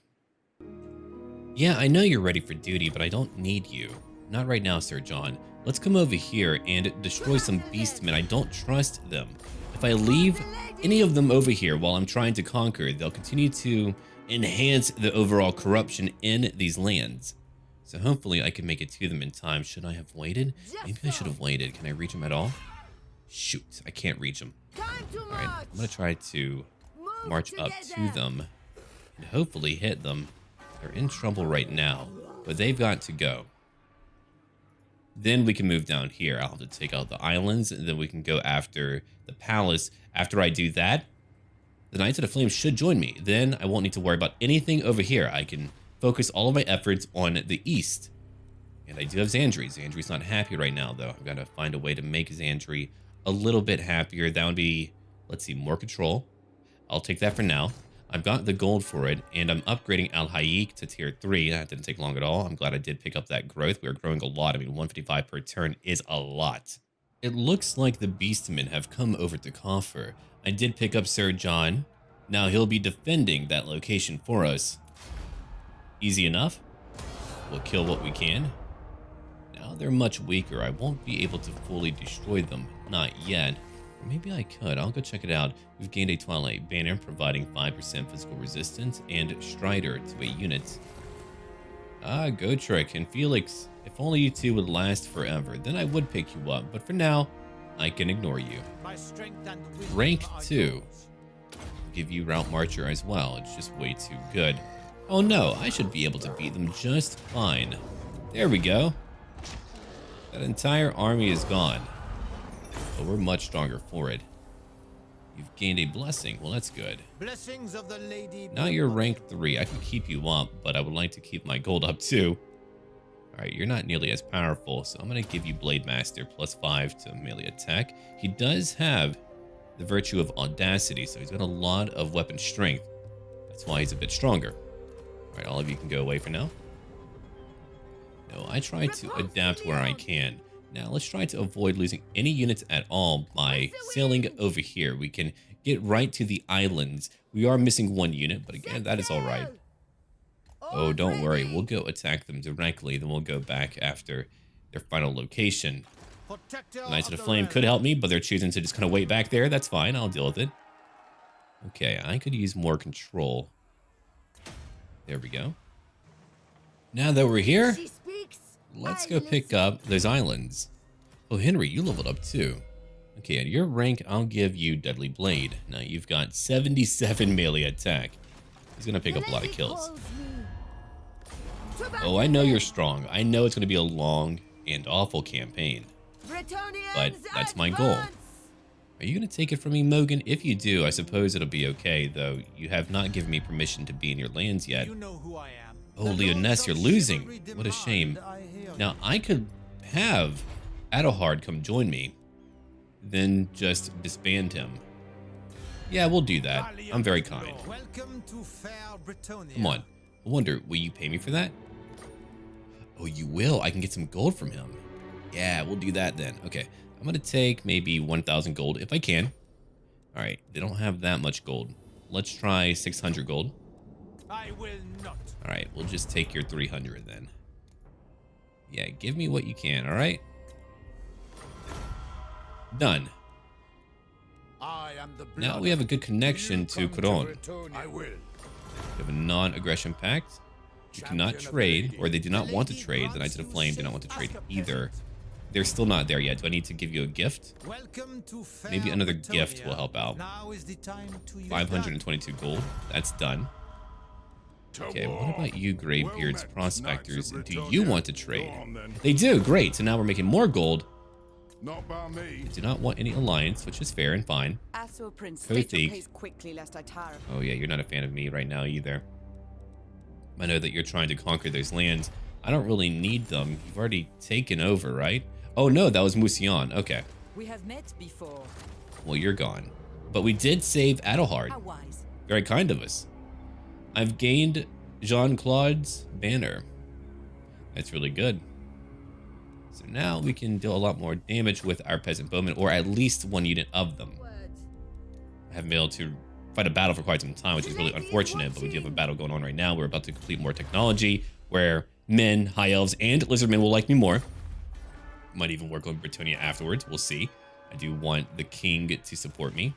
Yeah, I know you're ready for duty, but I don't need you. Not right now, Sir John. Let's come over here and destroy some beastmen. I don't trust them. If I leave any of them over here while I'm trying to conquer, they'll continue to enhance the overall corruption in these lands. So hopefully I can make it to them in time. Should I have waited? Maybe I should have waited. Can I reach them at all? Shoot, I can't reach them. Alright, I'm going to try to march up to them and hopefully hit them. They're in trouble right now, but they've got to go. Then we can move down here. I'll have to take out the islands, and then we can go after the palace. After I do that, the Knights of the Flame should join me. Then I won't need to worry about anything over here. I can focus all of my efforts on the east. And I do have Xandri. Xandri's not happy right now, though. I've got to find a way to make Xandri a little bit happier. That would be, let's see, more control. I'll take that for now. I've got the gold for it, and I'm upgrading Al Hayek to tier 3. That didn't take long at all. I'm glad I did pick up that growth. We are growing a lot. I mean, 155 per turn is a lot. It looks like the beastmen have come over to Coffer. I did pick up Sir John. Now he'll be defending that location for us. Easy enough. We'll kill what we can. Now they're much weaker. I won't be able to fully destroy them. Not yet. Or maybe I could. I'll go check it out. We've gained a Twilight Banner, providing 5% physical resistance, and Strider to a unit. Ah, Gotrek and Felix. If only you two would last forever, then I would pick you up. But for now, I can ignore you. Rank 2. Give you Route Marcher as well. It's just way too good. Oh no, I should be able to beat them just fine. There we go. That entire army is gone. But we're much stronger for it. You've gained a blessing. Well, that's good.
Blessings of the lady.
Now you're rank 3. I can keep you up, but I would like to keep my gold up too. Alright, you're not nearly as powerful, so I'm going to give you Blade Master +5 to melee attack. He does have the virtue of audacity, so he's got a lot of weapon strength. That's why he's a bit stronger. Alright, all of you can go away for now. No, I try to adapt where I can. Now, let's try to avoid losing any units at all by sailing over here. We can get right to the islands. We are missing one unit, but again, that is all right. Oh, don't worry. We'll go attack them directly, then we'll go back after their final location. The Knights of the Flame could help me, but they're choosing to just kind of wait back there. That's fine. I'll deal with it. Okay, I could use more control. There we go. Now that we're here, let's go pick up those islands. Oh, Henry, you leveled up too. Okay, at your rank, I'll give you Deadly Blade. Now you've got 77 melee attack. He's gonna pick up a lot of kills. Oh, I know you're strong. I know it's gonna be a long and awful campaign. But that's my goal. Are you gonna take it from me, Mogan? If you do, I suppose it'll be okay, though you have not given me permission to be in your lands yet.
You know who I am.
Oh, Leoness, you're losing. What a shame. Now, I could have Adelhard come join me, then just disband him. Yeah, we'll do that. I'm very kind.
Welcome to fair Bretonnia.
Come on. I wonder, will you pay me for that? Oh, you will? I can get some gold from him. Yeah, we'll do that then. Okay, I'm going to take maybe 1,000 gold if I can. All right, they don't have that much gold. Let's try 600 gold.
I will not.
All right, we'll just take your 300 then. Yeah, give me what you can, all right? Done.
I am the
Now we have a good connection to Coron.
I will.
We have a non-aggression pact. You cannot trade, or they do not want to trade. The Knights of the Flame do not want to trade either. They're still not there yet. Do I need to give you a gift?
Welcome to fair
Maybe another
Bretonnia.
gift will help out.
Now is the time to use
522 gold. That's done. Okay, what about you, Greybeards Prospectors? Do you want to trade? They do. Great. So now we're making more gold.
Not by me.
Do not want any alliance, which is fair and fine.
Prince,
Code
state your
Thief.
pace quickly lest I tire.
Oh yeah, you're not a fan of me right now either. I know that you're trying to conquer those lands. I don't really need them. You've already taken over, right? Oh no, that was Musion. Okay.
We have met before.
Well, you're gone. But we did save Adelhard.
How wise.
Very kind of us. I've gained Jean-Claude's banner. That's really good. So now we can deal a lot more damage with our peasant bowmen, or at least one unit of them. I haven't been able to fight a battle for quite some time, which is really unfortunate, but we do have a battle going on right now. We're about to complete more technology, where men, high elves, and lizardmen will like me more. Might even work on Bretonnia afterwards. We'll see. I do want the king to support me.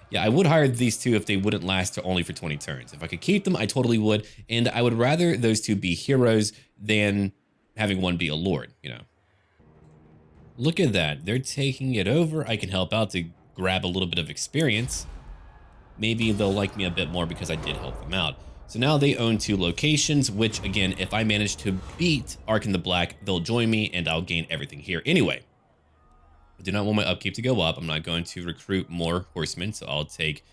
Yeah, I would hire these two if they wouldn't last only for 20 turns. If I could keep them, I totally would. And I would rather those two be heroes than having one be a lord, you know. Look at that. They're taking it over. I can help out to grab a little bit of experience. Maybe they'll like me a bit more because I did help them out. So now they own 2 locations, which again, if I manage to beat Ark the Black, they'll join me and I'll gain everything here. Anyway, I do not want my upkeep to go up. I'm not going to recruit more horsemen, so I'll take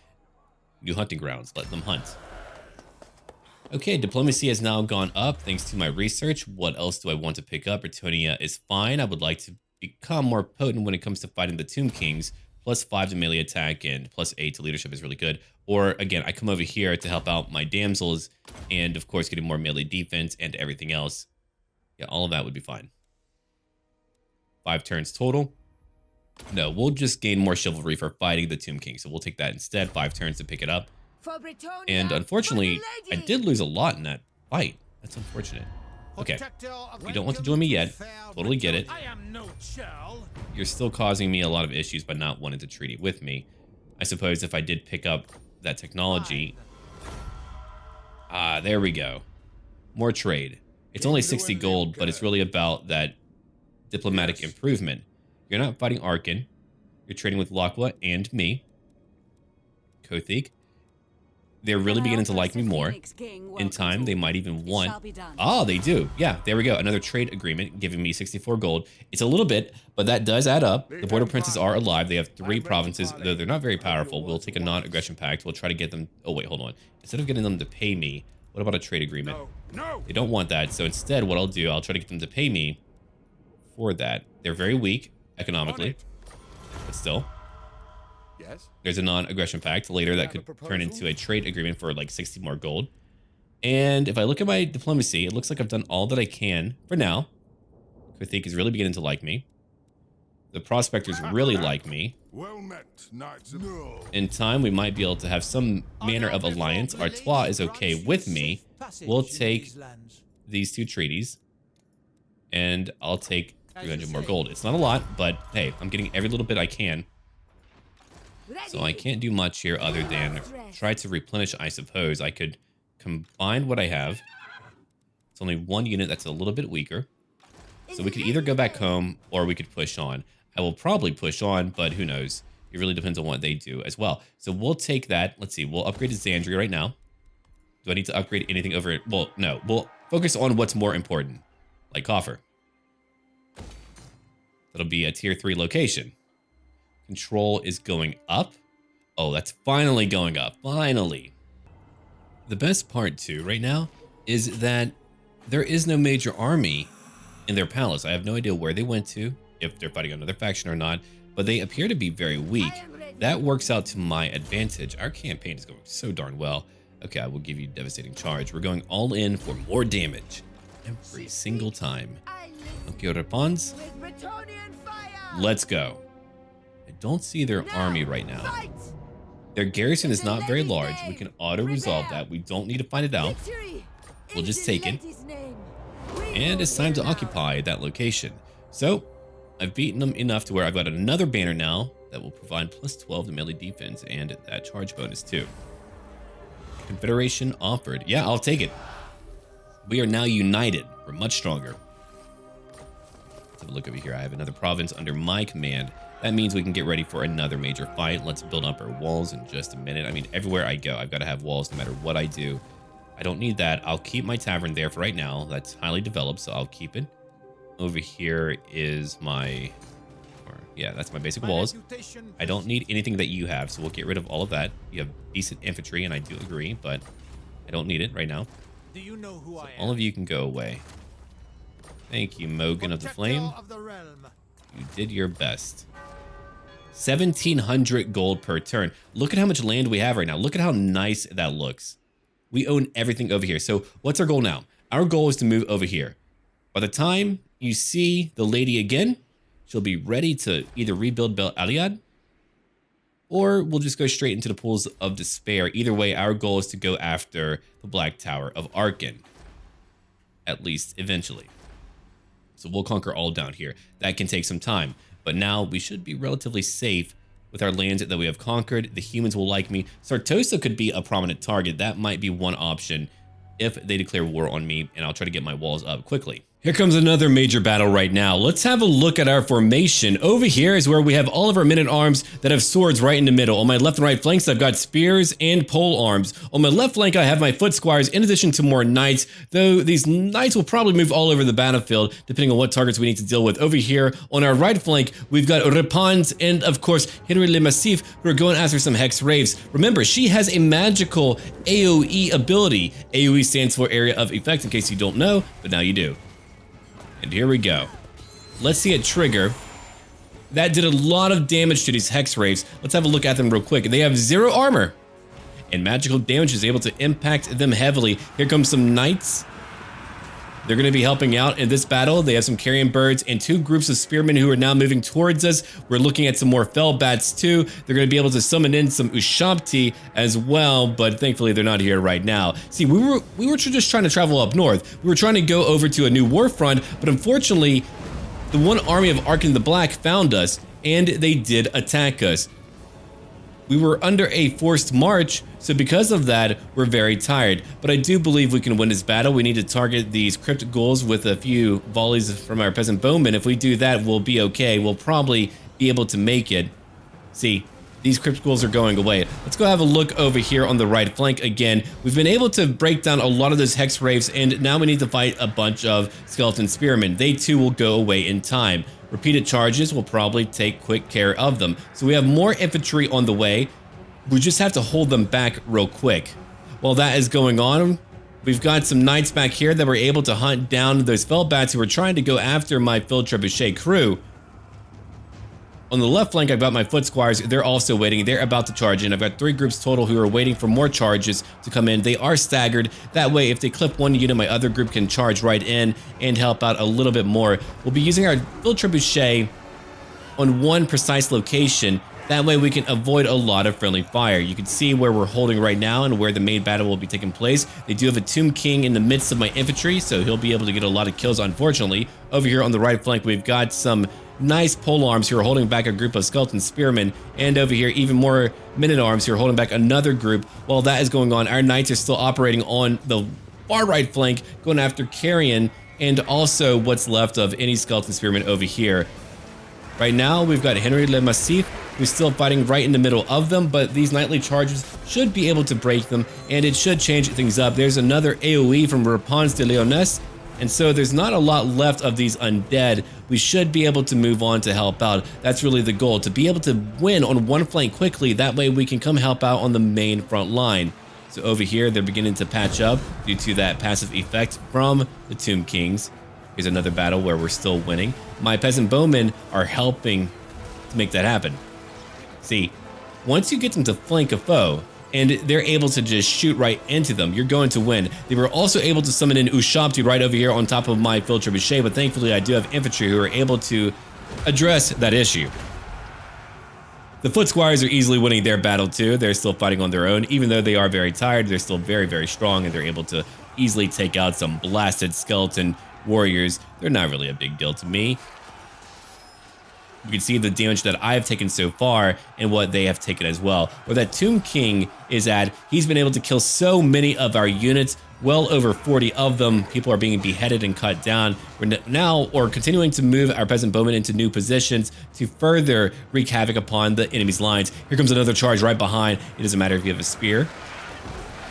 new hunting grounds. Let them hunt. Okay, diplomacy has now gone up thanks to my research. What else do I want to pick up? Bretonnia is fine. I would like to become more potent when it comes to fighting the Tomb Kings. +5 to melee attack and +8 to leadership is really good. Or again, I come over here to help out my damsels and of course getting more melee defense and everything else. Yeah, all of that would be fine. 5 turns total. No, we'll just gain more chivalry for fighting the Tomb King. So we'll take that instead. 5 turns to pick it up.
For Bretonnia,
And unfortunately,
for the
I
lady.
did lose a lot in that fight. That's unfortunate. Okay, you don't want to join me yet. Totally get it.
I am no churl.
You're still causing me a lot of issues by not wanting to treaty with me. I suppose if I did pick up that technology. Ah, there we go. More trade. It's only 60 gold, but it's really about that diplomatic improvement. You're not fighting Arkin. You're trading with Lakwa and me. Kothik. They're really beginning to like me more. In time, they might even want... Oh, they do. Yeah, there we go. Another trade agreement giving me 64 gold. It's a little bit, but that does add up. The Border Princes are alive. They have 3 provinces, though they're not very powerful. We'll take a non-aggression pact. We'll try to get them... Oh, wait, hold on. Instead of getting them to pay me, what about a trade agreement?
No.
They don't want that. So instead, what I'll do, I'll try to get them to pay me for that. They're very weak economically, but still.
Yes.
There's a non-aggression pact later that could turn into a trade agreement for like 60 more gold. And if I look at my diplomacy, it looks like I've done all that I can for now. Kothik is really beginning to like me. The prospectors really like me.
Well met, knights of... No.
In time, we might be able to have some manner of alliance. Artois is okay with me. We'll take these 2 treaties. And I'll take 300 more gold. It's not a lot, but hey, I'm getting every little bit I can. So I can't do much here other than try to replenish, I suppose. I could combine what I have. It's only 1 unit that's a little bit weaker. So we could either go back home or we could push on. I will probably push on, but who knows? It really depends on what they do as well. So we'll take that. Let's see. We'll upgrade to Xandria right now. Do I need to upgrade anything over it? Well, no. We'll focus on what's more important, like coffer. That'll be a tier 3 location. Control is going up. Oh, that's finally going up. Finally. The best part, too, right now, is that there is no major army in their palace. I have no idea where they went to, if they're fighting another faction or not, but they appear to be very weak. That works out to my advantage. Our campaign is going so darn well. Okay, I will give you devastating charge. We're going all in for more damage every single time. Okay, Repans. Let's go. I don't see their army right now. Their garrison is not very large. We can auto-resolve that. We don't need to find it out. We'll just take it. And it's time to occupy that location. So, I've beaten them enough to where I've got another banner now that will provide +12 to melee defense and that charge bonus too. Confederation offered. Yeah, I'll take it. We are now united. We're much stronger. Let's have a look over here. I have another province under my command. That means we can get ready for another major fight. Let's build up our walls in just a minute. I mean, everywhere I go, I've got to have walls no matter what I do. I don't need that. I'll keep my tavern there for right now. That's highly developed, so I'll keep it. Over here is my... yeah, that's my basic walls. I don't need anything that you have, so we'll get rid of all of that. You have decent infantry, and I do agree, but I don't need it right now.
Do you know who I am?
All of you can go away. Thank you, Mogan of the Flame.
Of the realm.
You did your best. 1,700 gold per turn. Look at how much land we have right now. Look at how nice that looks. We own everything over here. So what's our goal now? Our goal is to move over here. By the time you see the lady again, she'll be ready to either rebuild Bel Aliad, or we'll just go straight into the pools of despair. Either way, our goal is to go after the Black Tower of Arkan, at least eventually. So we'll conquer all down here. That can take some time, but now we should be relatively safe with our lands that we have conquered. The humans will like me. Sartosa could be a prominent target. That might be one option if they declare war on me, and I'll try to get my walls up quickly. Here comes another major battle right now. Let's have a look at our formation. Over here is where we have all of our men-at-arms that have swords right in the middle. On my left and right flanks, I've got spears and pole arms. On my left flank, I have my foot squires in addition to more knights, though these knights will probably move all over the battlefield depending on what targets we need to deal with. Over here, on our right flank, we've got Repans and, of course, Henry Le Massif, who are going after some Hex Wraiths. Remember, she has a magical AoE ability. AoE stands for Area of Effect, in case you don't know, but now you do. And here we go. Let's see it trigger. That did a lot of damage to these Hex Wraiths. Let's have a look at them real quick. They have 0 armor, and magical damage is able to impact them heavily. Here comes some knights. They're going to be helping out in this battle. They have some carrion birds and 2 groups of spearmen who are now moving towards us. We're looking at some more fell bats too. They're going to be able to summon in some Ushabti as well, but thankfully they're not here right now. See, we were just trying to travel up north. We were trying to go over to a new war front, but unfortunately, the one army of Arkan the Black found us, and they did attack us. We were under a forced march, so because of that, we're very tired. But I do believe we can win this battle. We need to target these crypt ghouls with a few volleys from our peasant bowmen. If we do that, we'll be okay. We'll probably be able to make it. See, these crypt ghouls are going away. Let's go have a look over here on the right flank again. We've been able to break down a lot of those Hex Wraiths, and now we need to fight a bunch of skeleton spearmen. They too will go away in time. Repeated charges will probably take quick care of them. So we have more infantry on the way. We just have to hold them back real quick. While that is going on, we've got some knights back here that were able to hunt down those fell bats who were trying to go after my filled trebuchet crew. On the left flank, I've got my foot squires. They're also waiting. They're about to charge in. I've got 3 groups total who are waiting for more charges to come in. They are staggered. That way, if they clip one unit, my other group can charge right in and help out a little bit more. We'll be using our filled trebuchet on one precise location. That way we can avoid a lot of friendly fire. You can see where we're holding right now and where the main battle will be taking place. They do have a Tomb King in the midst of my infantry, so he'll be able to get a lot of kills, unfortunately. Over here on the right flank, we've got some nice pole arms who are holding back a group of skeleton spearmen, and over here even more men-at-arms who are holding back another group. While that is going on, our knights are still operating on the far right flank, going after carrion and also what's left of any skeleton spearmen over here. Right now, we've got Henry Le Massif, who's still fighting right in the middle of them, but these nightly charges should be able to break them, and it should change things up. There's another AoE from Repans de Lyonesse, and so there's not a lot left of these undead. We should be able to move on to help out. That's really the goal, to be able to win on one flank quickly. That way we can come help out on the main front line. So over here, they're beginning to patch up due to that passive effect from the Tomb Kings. Here's another battle where we're still winning. My peasant bowmen are helping to make that happen. See, once you get them to flank a foe, and they're able to just shoot right into them, you're going to win. They were also able to summon in Ushabti right over here on top of my filled trebuchet, but thankfully I do have infantry who are able to address that issue. The foot squires are easily winning their battle too. They're still fighting on their own. Even though they are very tired, they're still very, very strong, and they're able to easily take out some blasted skeleton warriors. They're not really a big deal to me. You can see the damage that I've taken so far and what they have taken as well. Where that Tomb King is at, he's been able to kill so many of our units, well over 40 of them. People are being beheaded and cut down. We're now continuing to move our peasant bowmen into new positions to further wreak havoc upon the enemy's lines. Here comes another charge right behind. It doesn't matter if you have a spear.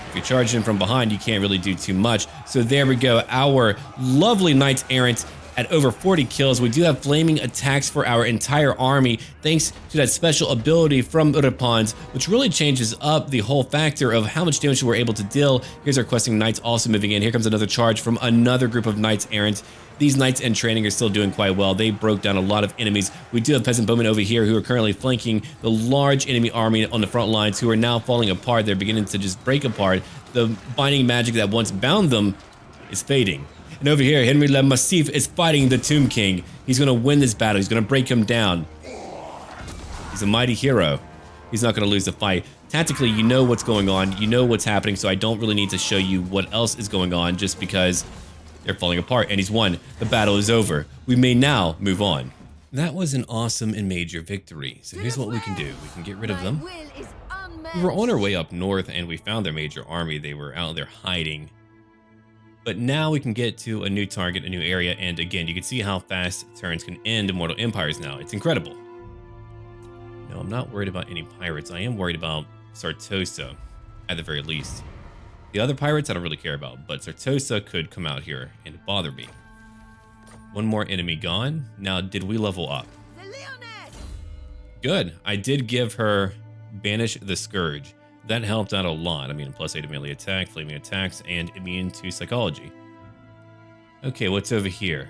If you charge in from behind, you can't really do too much. So there we go. Our lovely Knights Errant at over 40 kills. We do have flaming attacks for our entire army, thanks to that special ability from Repans, which really changes up the whole factor of how much damage we're able to deal. Here's our questing knights also moving in. Here comes another charge from another group of Knights Errant. These knights in training are still doing quite well. They broke down a lot of enemies. We do have peasant bowmen over here who are currently flanking the large enemy army on the front lines, who are now falling apart. They're beginning to just break apart. The binding magic that once bound them is fading. And over here, Henry Le Massif is fighting the Tomb King. He's going to win this battle. He's going to break him down. He's a mighty hero. He's not going to lose the fight. Tactically, you know what's going on. You know what's happening, so I don't really need to show you what else is going on just because they're falling apart. And he's won. The battle is over. We may now move on. That was an awesome and major victory. So here's what we can do. We can get rid of them. We were on our way up north and we found their major army. They were out there hiding. But now we can get to a new target, a new area, and again, you can see how fast turns can end Immortal Empires now. It's incredible. No, I'm not worried about any pirates. I am worried about Sartosa, at the very least. The other pirates I don't really care about, but Sartosa could come out here and bother me. One more enemy gone. Now, did we level up? Good. I did give her Banish the Scourge. That helped out a lot. I mean, +8 to melee attack, flaming attacks, and immune to psychology. Okay, what's over here?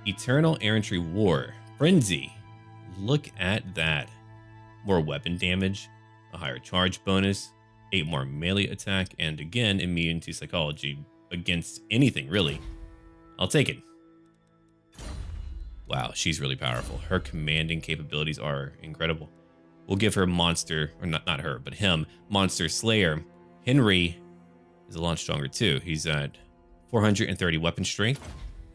Eternal Errantry War. Frenzy. Look at that. More weapon damage, a higher charge bonus, 8 more melee attack, and again, immune to psychology against anything, really. I'll take it. Wow, she's really powerful. Her commanding capabilities are incredible. We'll give her Monster, or not her, but him, Monster Slayer. Henry is a lot stronger too. He's at 430 weapon strength,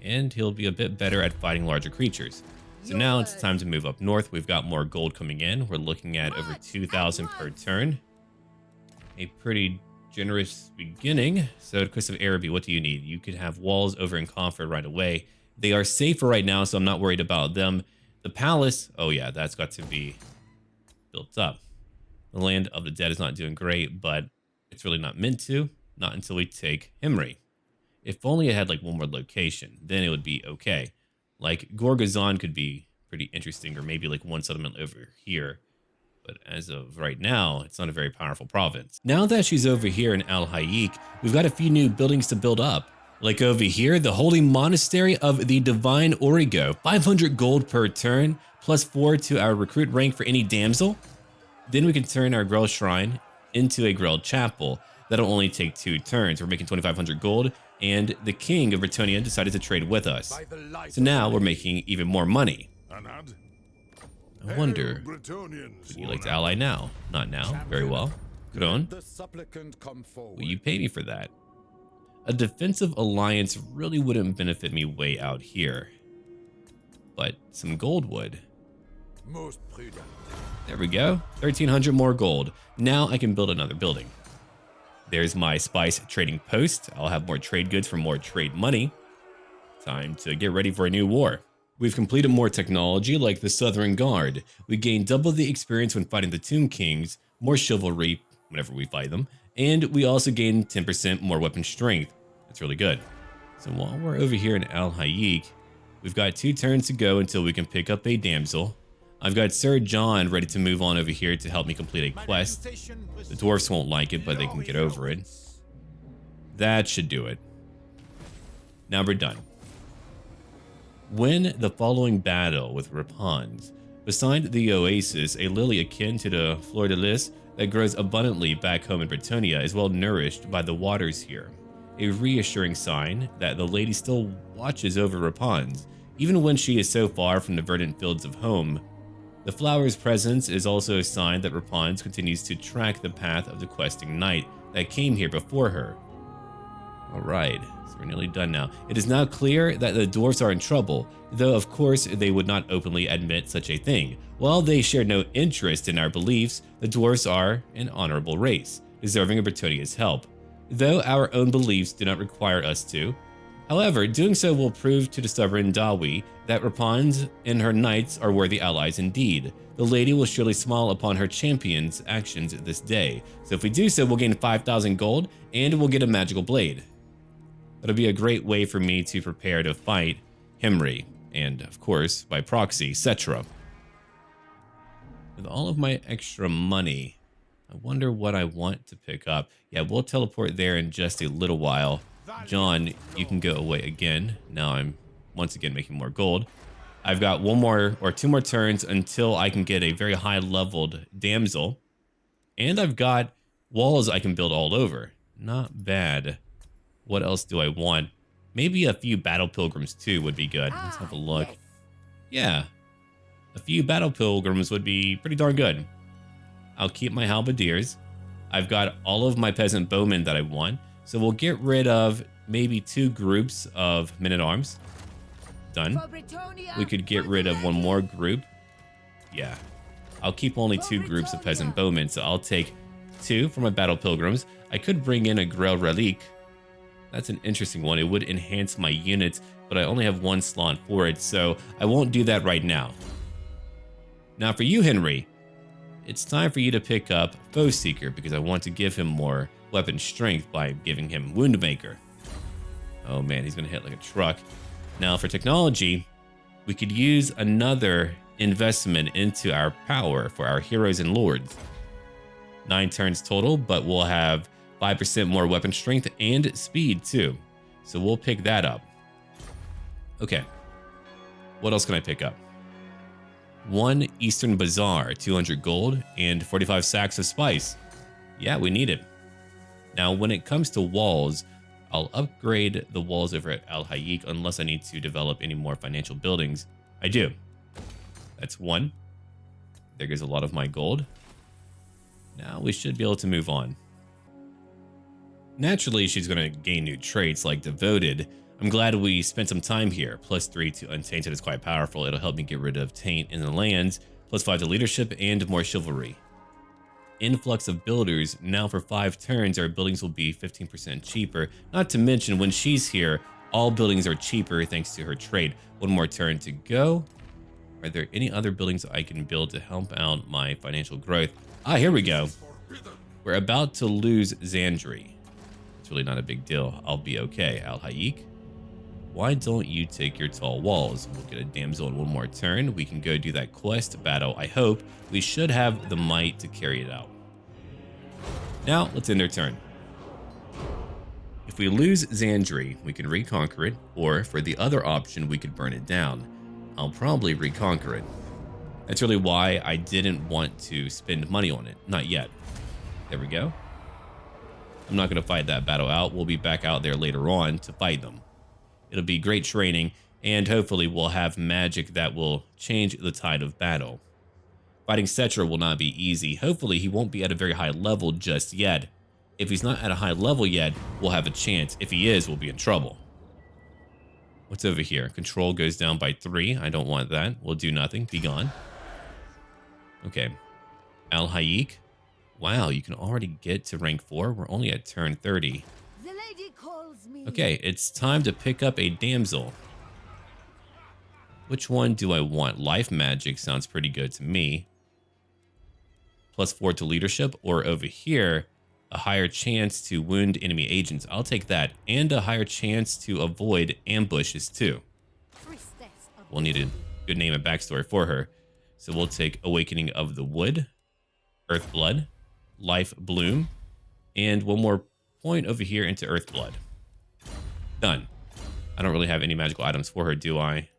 and he'll be a bit better at fighting larger creatures. So now it's time to move up north. We've got more gold coming in. We're looking at over 2,000 per turn. A pretty generous beginning. So, Quest of Araby, what do you need? You could have walls over in Concord right away. They are safer right now, so I'm not worried about them. The palace, oh yeah, that's got to be built up. The Land of the Dead is not doing great, but it's really not meant to. Not until we take Henry. If only it had like one more location, then it would be okay. Like Gorgazon could be pretty interesting, or maybe like one settlement over here. But as of right now, it's not a very powerful province. Now that she's over here in Al Hayik, we've got a few new buildings to build up. Like over here, the Holy Monastery of the Divine Origo, 500 gold per turn, +4 to our recruit rank for any damsel. Then we can turn our Growl Shrine into a Growl Chapel. That'll only take 2 turns. We're making 2,500 gold, and the King of Bretonnia decided to trade with us. So now we're making even more money. I wonder, would you like to ally now? Not now. Very well. Kron, will you pay me for that? A defensive alliance really wouldn't benefit me way out here, but some gold would. There we go. 1,300 more gold. Now I can build another building. There's my spice trading post. I'll have more trade goods for more trade money. Time to get ready for a new war. We've completed more technology like the Southern Guard. We gain double the experience when fighting the Tomb Kings, more chivalry whenever we fight them, and we also gain 10% more weapon strength. That's really good. So while we're over here in Al Hayik, we've got 2 turns to go until we can pick up a damsel. I've got Sir John ready to move on over here to help me complete a quest. The dwarfs won't like it, but they can get over it. That should do it. Now we're done. Win the following battle with Repans. Beside the oasis, a lily akin to the fleur de lis that grows abundantly back home in Bretonnia is well nourished by the waters here. A reassuring sign that the lady still watches over Repans, even when she is so far from the verdant fields of home. The flower's presence is also a sign that Repans continues to track the path of the questing knight that came here before her. All right, so we're nearly done now. It is now clear that the dwarves are in trouble, though of course they would not openly admit such a thing. While they share no interest in our beliefs, the dwarves are an honorable race, deserving of Bretonia's help, though our own beliefs do not require us to. However, doing so will prove to the stubborn Dawi that Repans and her knights are worthy allies indeed. The lady will surely smile upon her champion's actions this day, so if we do so, we'll gain 5,000 gold and we'll get a magical blade. That'll be a great way for me to prepare to fight Henry, and of course, by proxy, Cetra. With all of my extra money, I wonder what I want to pick up. Yeah, we'll teleport there in just a little while. John, you can go away again. Now I'm once again making more gold. I've got one more or two more turns until I can get a very high leveled damsel. And I've got walls I can build all over. Not bad. What else do I want? Maybe a few battle pilgrims too would be good. Let's have a look. Yeah, a few battle pilgrims would be pretty darn good. I'll keep my halberdiers. I've got all of my peasant bowmen that I want. So we'll get rid of maybe 2 groups of men-at-arms. Done. We could get rid of one more group. Yeah. I'll keep only 2 groups of peasant bowmen, so I'll take 2 for my battle pilgrims. I could bring in a Growl relic. That's an interesting one. It would enhance my units, but I only have 1 slot for it, so I won't do that right now. Now for you, Henry, it's time for you to pick up Foe Seeker because I want to give him more weapon strength by giving him Woundmaker. Oh man, he's gonna hit like a truck. Now for technology, we could use another investment into our power for our heroes and lords. 9 turns total, but we'll have 5% more weapon strength and speed too. So we'll pick that up. Okay. What else can I pick up? 1 Eastern Bazaar, 200 gold, and 45 sacks of spice. Yeah, we need it. Now, when it comes to walls, I'll upgrade the walls over at Al Hayek unless I need to develop any more financial buildings. I do. That's 1. There goes a lot of my gold. Now we should be able to move on. Naturally, she's going to gain new traits like Devoted. I'm glad we spent some time here. +3 to Untainted is quite powerful. It'll help me get rid of Taint in the lands. +5 to Leadership and more Chivalry. Influx of builders. Now for 5 turns, our buildings will be 15% cheaper. Not to mention, when she's here, all buildings are cheaper thanks to her trait. 1 more turn to go. Are there any other buildings I can build to help out my financial growth? Ah, here we go. We're about to lose Xandri. It's really not a big deal. I'll be okay. Al Hayek, why don't you take your tall walls? We'll get a damsel in 1 more turn. We can go do that quest battle. I hope we should have the might to carry it out. Now let's end their turn. If we lose Xandri, we can reconquer it, or for the other option, we could burn it down. I'll probably reconquer it. That's really why I didn't want to spend money on it. Not yet. There we go. I'm not going to fight that battle out. We'll be back out there later on to fight them. It'll be great training, and hopefully we'll have magic that will change the tide of battle. Fighting Cetra will not be easy. Hopefully he won't be at a very high level just yet. If he's not at a high level yet, we'll have a chance. If he is, we'll be in trouble. What's over here? Control goes down by 3. I don't want that. We'll do nothing. Be gone. Okay. Al Hayek. Wow, you can already get to rank 4. We're only at turn 30.
The lady calls me.
Okay, it's time to pick up a damsel. Which one do I want? Life magic sounds pretty good to me. +4 to leadership, or over here, a higher chance to wound enemy agents. I'll take that, and a higher chance to avoid ambushes too. We'll need a good name and backstory for her. So we'll take Awakening of the Wood, Earthblood, Life Bloom, and 1 more point over here into Earthblood. Done. I don't really have any magical items for her, do I?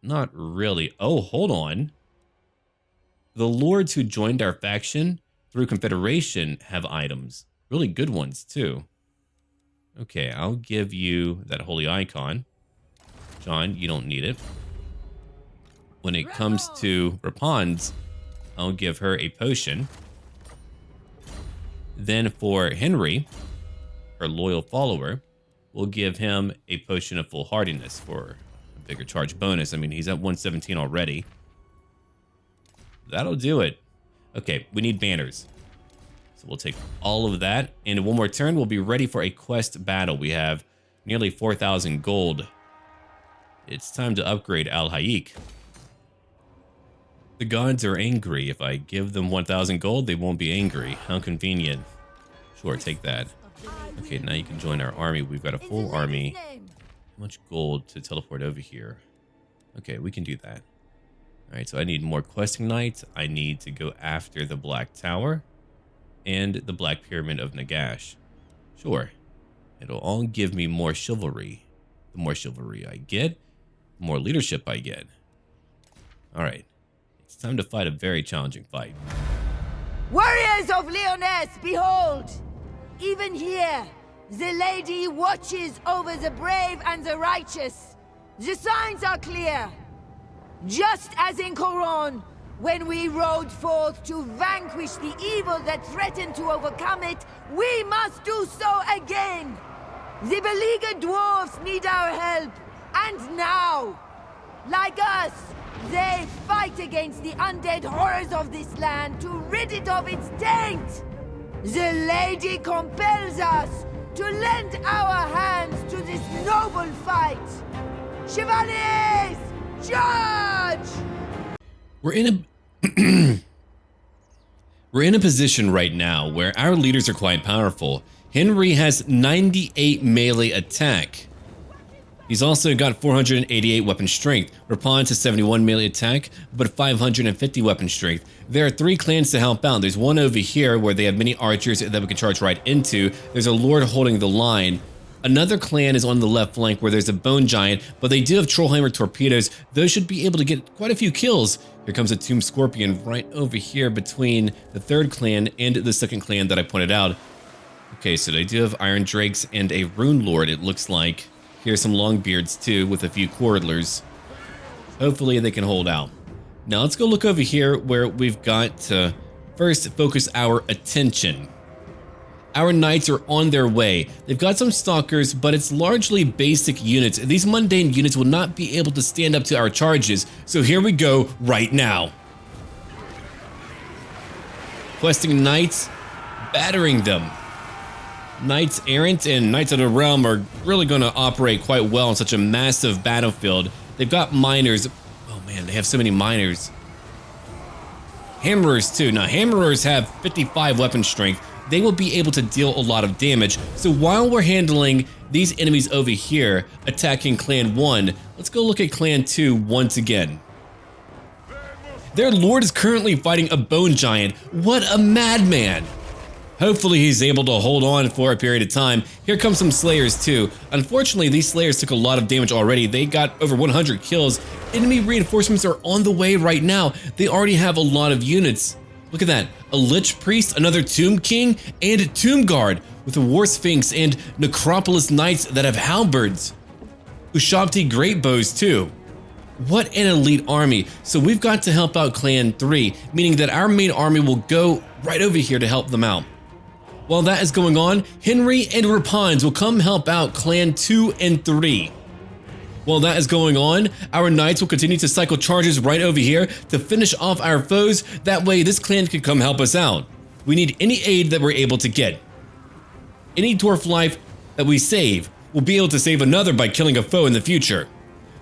Not really. Oh, hold on. The lords who joined our faction through Confederation have items. Really good ones, too. Okay, I'll give you that holy icon. John, you don't need it. When it comes to Repans, I'll give her a potion. Then for Henry, her loyal follower, we'll give him a potion of foolhardiness for a bigger charge bonus. I mean, he's at 117 already. That'll do it. Okay, we need banners. So we'll take all of that. And in one more turn, we'll be ready for a quest battle. We have nearly 4,000 gold. It's time to upgrade Al Hayek. The gods are angry. If I give them 1,000 gold, they won't be angry. How convenient. Sure, take that. Okay, now you can join our army. We've got a full army. How much gold to teleport over here? Okay, we can do that. All right, so I need more questing knights. I need to go after the Black Tower and the Black Pyramid of Nagash. Sure, it'll all give me more chivalry. The more chivalry I get, the more leadership I get. All right, it's time to fight a very challenging fight.
Warriors of Lyonesse, behold! Even here, the lady watches over the brave and the righteous. The signs are clear. Just as in Coron, when we rode forth to vanquish the evil that threatened to overcome it, we must do so again. The beleaguered dwarves need our help, and now, like us, they fight against the undead horrors of this land to rid it of its taint. The lady compels us to lend our hands to this noble fight. Chevaliers, charge!
We're in a position right now where our leaders are quite powerful. Henry has 98 melee attack. He's also got 488 weapon strength. Repans has 71 melee attack, but 550 weapon strength. There are 3 clans to help out. There's one over here where they have many archers that we can charge right into. There's a lord holding the line. Another clan is on the left flank where there's a bone giant, but they do have trollhammer torpedoes. Those should be able to get quite a few kills. Here comes a tomb scorpion right over here between the 3rd clan and the 2nd clan that I pointed out. Okay, so they do have iron drakes and a rune lord, it looks like. Here's some longbeards too with a few cordlers. Hopefully they can hold out. Now let's go look over here where we've got to first focus our attention. Our knights are on their way. They've got some stalkers, but it's largely basic units. These mundane units will not be able to stand up to our charges, so here we go right now. Questing knights, battering them. Knights Errant and Knights of the Realm are really going to operate quite well on such a massive battlefield. They've got miners. Oh man, they have so many miners. Hammerers too. Now hammerers have 55 weapon strength. They will be able to deal a lot of damage. So while we're handling these enemies over here, attacking Clan 1, let's go look at Clan 2 once again. Their lord is currently fighting a bone giant. What a madman! Hopefully he's able to hold on for a period of time. Here comes some slayers too. Unfortunately, these slayers took a lot of damage already. They got over 100 kills. Enemy reinforcements are on the way right now. They already have a lot of units. Look at that. A Lich Priest, another Tomb King, and a Tomb Guard with a War Sphinx and Necropolis Knights that have halberds. Ushabti Great Bows too. What an elite army. So we've got to help out Clan 3, meaning that our main army will go right over here to help them out. While that is going on, Henry and Repans will come help out Clan 2 and 3. While that is going on, our knights will continue to cycle charges right over here to finish off our foes. That way this clan can come help us out. We need any aid that we're able to get. Any dwarf life that we save, we'll be able to save another by killing a foe in the future.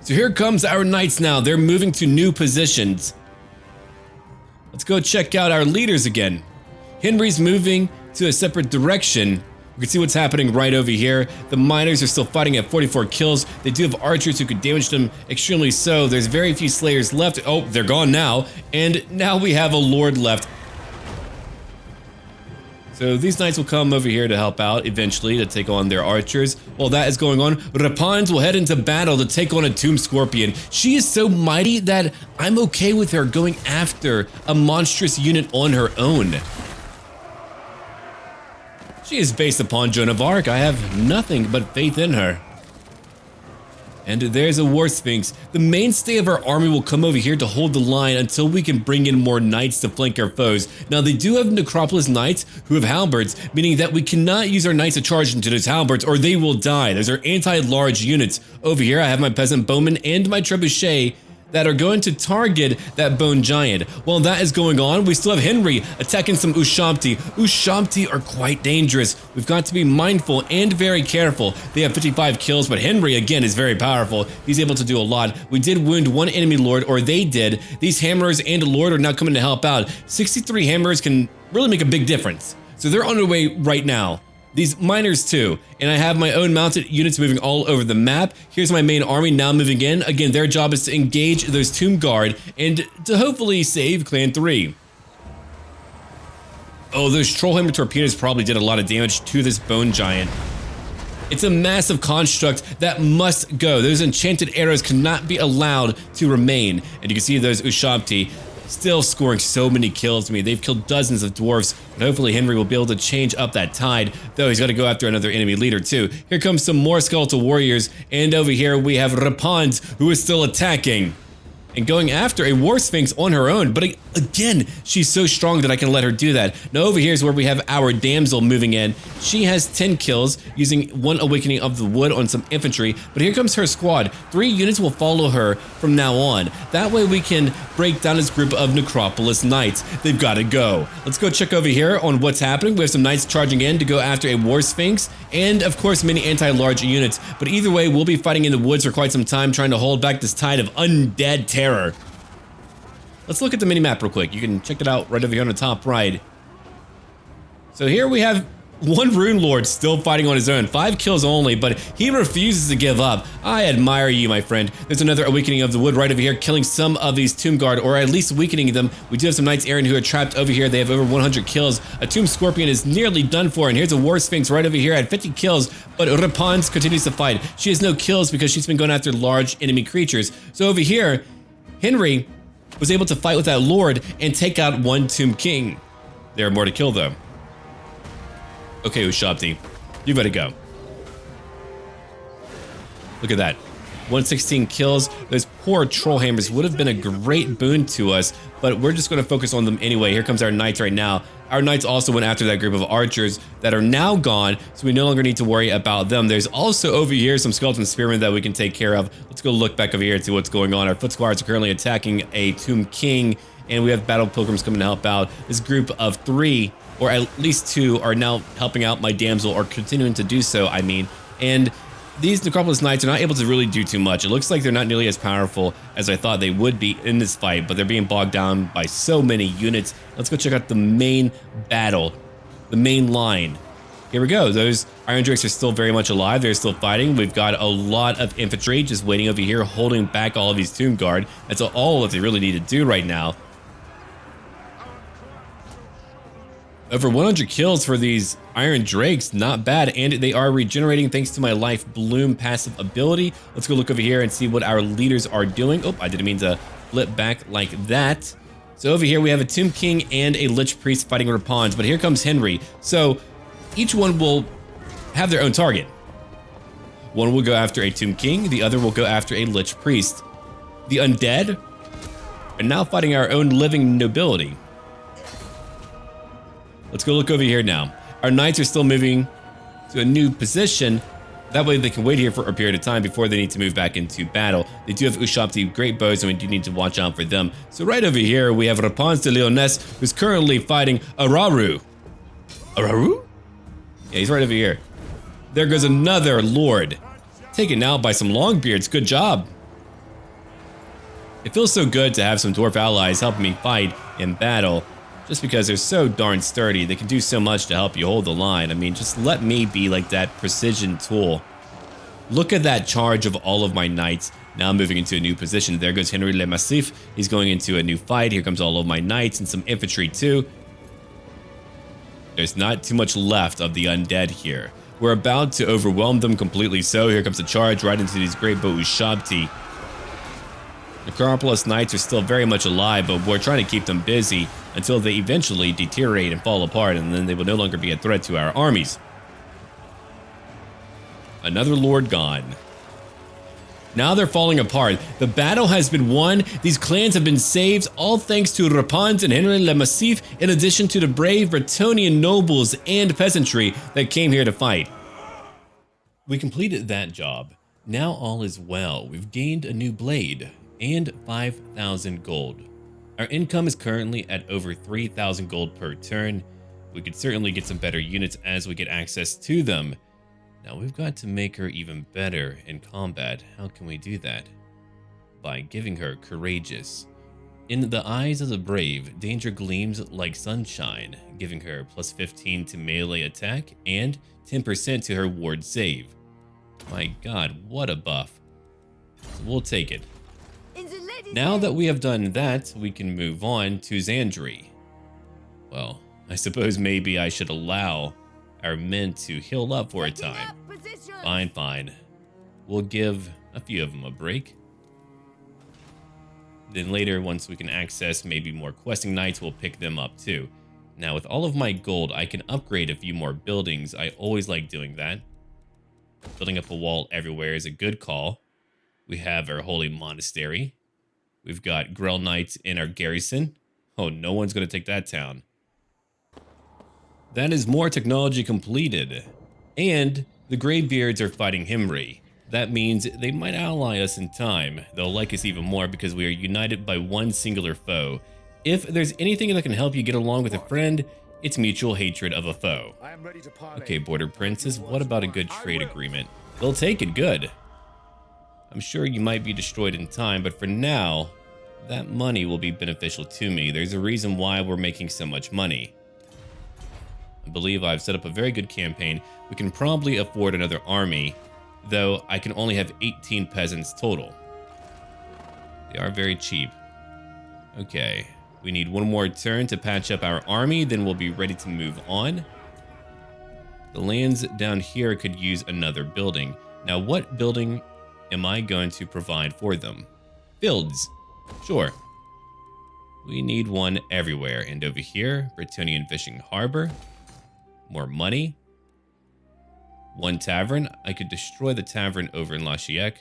So here comes our knights now. They're moving to new positions. Let's go check out our leaders again. Henry's moving to a separate direction. We can see what's happening right over here. The miners are still fighting at 44 kills. They do have archers who could damage them extremely so. There's very few slayers left. Oh, they're gone now. And now we have a lord left. So these knights will come over here to help out eventually to take on their archers. While that is going on, Repans will head into battle to take on a Tomb Scorpion. She is so mighty that I'm okay with her going after a monstrous unit on her own. She is based upon Joan of Arc. I have nothing but faith in her. And there's a War Sphinx. The mainstay of our army will come over here to hold the line until we can bring in more knights to flank our foes. Now they do have Necropolis knights who have halberds, meaning that we cannot use our knights to charge into those halberds or they will die. Those are anti-large units. Over here I have my peasant bowmen and my trebuchet that are going to target that bone giant. While that is going on, we still have Henry attacking some Ushabti. Ushabti are quite dangerous. We've got to be mindful and very careful. They have 55 kills, but Henry again is very powerful. He's able to do a lot. We did wound one enemy lord, or they did. These hammerers and a lord are now coming to help out. 63 hammerers can really make a big difference. So they're on their way right now. These miners too, and I have my own mounted units moving all over the map. Here's my main army now moving in. Again, their job is to engage those Tomb Guard and to hopefully save Clan 3. Oh, those Trollhammer torpedoes probably did a lot of damage to this bone giant. It's a massive construct that must go. Those enchanted arrows cannot be allowed to remain. And you can see those Ushabti still scoring so many kills. I mean, they've killed dozens of dwarves, but hopefully Henry will be able to change up that tide, though he's got to go after another enemy leader too. Here comes some more skeletal warriors, and over here we have Repans, who is still attacking and going after a War Sphinx on her own, but again, she's so strong that I can let her do that. Now over here is where we have our Damsel moving in. She has 10 kills using one Awakening of the Wood on some infantry, but here comes her squad. 3 units will follow her from now on. That way we can break down this group of Necropolis Knights. They've got to go. Let's go check over here on what's happening. We have some Knights charging in to go after a War Sphinx, and of course many anti-large units, but either way we'll be fighting in the woods for quite some time, trying to hold back this tide of undead terror. Let's look at the mini-map real quick. You can check it out right over here on the top right. So here we have one Rune Lord still fighting on his own. 5 kills only, but he refuses to give up. I admire you, my friend. There's another Awakening of the Wood right over here, killing some of these Tomb Guard, or at least weakening them. We do have some Knights Errant who are trapped over here. They have over 100 kills. A Tomb Scorpion is nearly done for, and here's a War Sphinx right over here at 50 kills, but Repans continues to fight. She has no kills because she's been going after large enemy creatures. So over here, Henry was able to fight with that Lord and take out one Tomb King. There are more to kill though. Okay, Ushabti, you better go. Look at that. 116 kills. Those poor Trollhammers would have been a great boon to us, but we're just going to focus on them anyway. Here comes our Knights right now. Our Knights also went after that group of archers that are now gone, so we no longer need to worry about them. There's also over here some Skeleton Spearmen that we can take care of. Let's go look back over here and see what's going on. Our Foot Squires are currently attacking a Tomb King, and we have Battle Pilgrims coming to help out. This group of 3, or at least 2, are now helping out my Damsel, or continuing to do so, I mean. And these Necropolis Knights are not able to really do too much. It looks like they're not nearly as powerful as I thought they would be in this fight, but they're being bogged down by so many units. Let's go check out the main battle, the main line. Here we go. Those Iron Drakes are still very much alive. They're still fighting. We've got a lot of infantry just waiting over here, holding back all of these Tomb Guard. That's all that they really need to do right now. Over 100 kills for these Iron Drakes, not bad, and they are regenerating thanks to my Life Bloom passive ability. Let's go look over here and see what our leaders are doing. Oh, I didn't mean to flip back like that. So over here we have a Tomb King and a Lich Priest fighting Repans, but here comes Henry. So each one will have their own target. One will go after a Tomb King, the other will go after a Lich Priest. The undead are now fighting our own living nobility. Let's go look over here now. Our Knights are still moving to a new position. That way they can wait here for a period of time before they need to move back into battle. They do have Ushabti, great bows, and we do need to watch out for them. So right over here, we have Repans de Lyonesse, who's currently fighting Araru. Araru? Yeah, he's right over here. There goes another Lord. Taken out by some Longbeards, good job. It feels so good to have some Dwarf allies helping me fight in battle. Just because they're so darn sturdy, they can do so much to help you hold the line. I mean, just let me be like that precision tool. Look at that charge of all of my Knights, now moving into a new position. There goes Henry Le Massif. He's going into a new fight. Here comes all of my Knights and some infantry too. There's not too much left of the undead here. We're about to overwhelm them completely, so here comes a charge right into these great Ushabti. Necropolis Knights are still very much alive, but we're trying to keep them busy until they eventually deteriorate and fall apart, and then they will no longer be a threat to our armies. Another Lord gone. Now they're falling apart. The battle has been won. These clans have been saved, all thanks to Repans and Henry Le Massif, in addition to the brave Bretonnian nobles and peasantry that came here to fight. We completed that job. Now all is well. We've gained a new blade and 5,000 gold. Our income is currently at over 3,000 gold per turn. We could certainly get some better units as we get access to them. Now we've got to make her even better in combat. How can we do that? By giving her courageous. In the eyes of the brave, danger gleams like sunshine, giving her plus 15 to melee attack and 10% to her ward save. My god, what a buff. So we'll take it. Now that we have done that, we can move on to Xandri. Well, I suppose maybe I should allow our men to heal up for a time. Fine, fine. We'll give a few of them a break. Then later, once we can access maybe more questing knights, we'll pick them up too. Now with all of my gold, I can upgrade a few more buildings. I always like doing that. Building up a wall everywhere is a good call. We have our holy monastery. We've got Growl knights in our garrison. Oh, no one's going to take that town. That is more technology completed. And the Greybeards are fighting Himri. That means they might ally us in time. They'll like us even more because we are united by one singular foe. If there's anything that can help you get along with a friend, it's mutual hatred of a foe. Okay, Border Princes, what about a good trade agreement? They'll take it, good. I'm sure you might be destroyed in time, but for now, that money will be beneficial to me. There's a reason why we're making so much money. I believe I've set up a very good campaign. We can probably afford another army, though I can only have 18 peasants total. They are very cheap. Okay, we need one more turn to patch up our army, then we'll be ready to move on. The lands down here could use another building. Now, what building am I going to provide for them? Fields. Sure. We need one everywhere. And over here, Bretonnian Fishing Harbor. More money. One tavern. I could destroy the tavern over in Lashiek.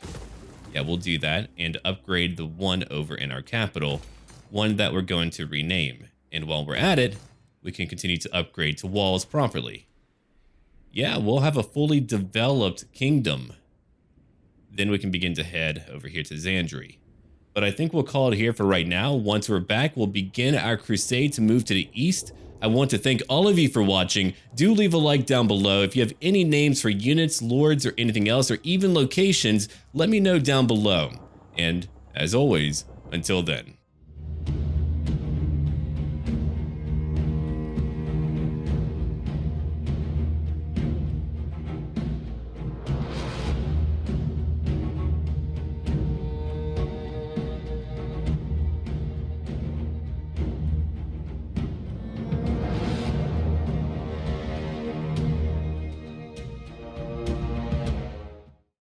Yeah, we'll do that. And upgrade the one over in our capital. One that we're going to rename. And while we're at it, we can continue to upgrade to walls properly. Yeah, we'll have a fully developed kingdom. Then we can begin to head over here to Xandri. But I think we'll call it here for right now. Once we're back, we'll begin our crusade to move to the east. I want to thank all of you for watching. Do leave a like down below. If you have any names for units, lords, or anything else, or even locations, let me know down below. And as always, until then.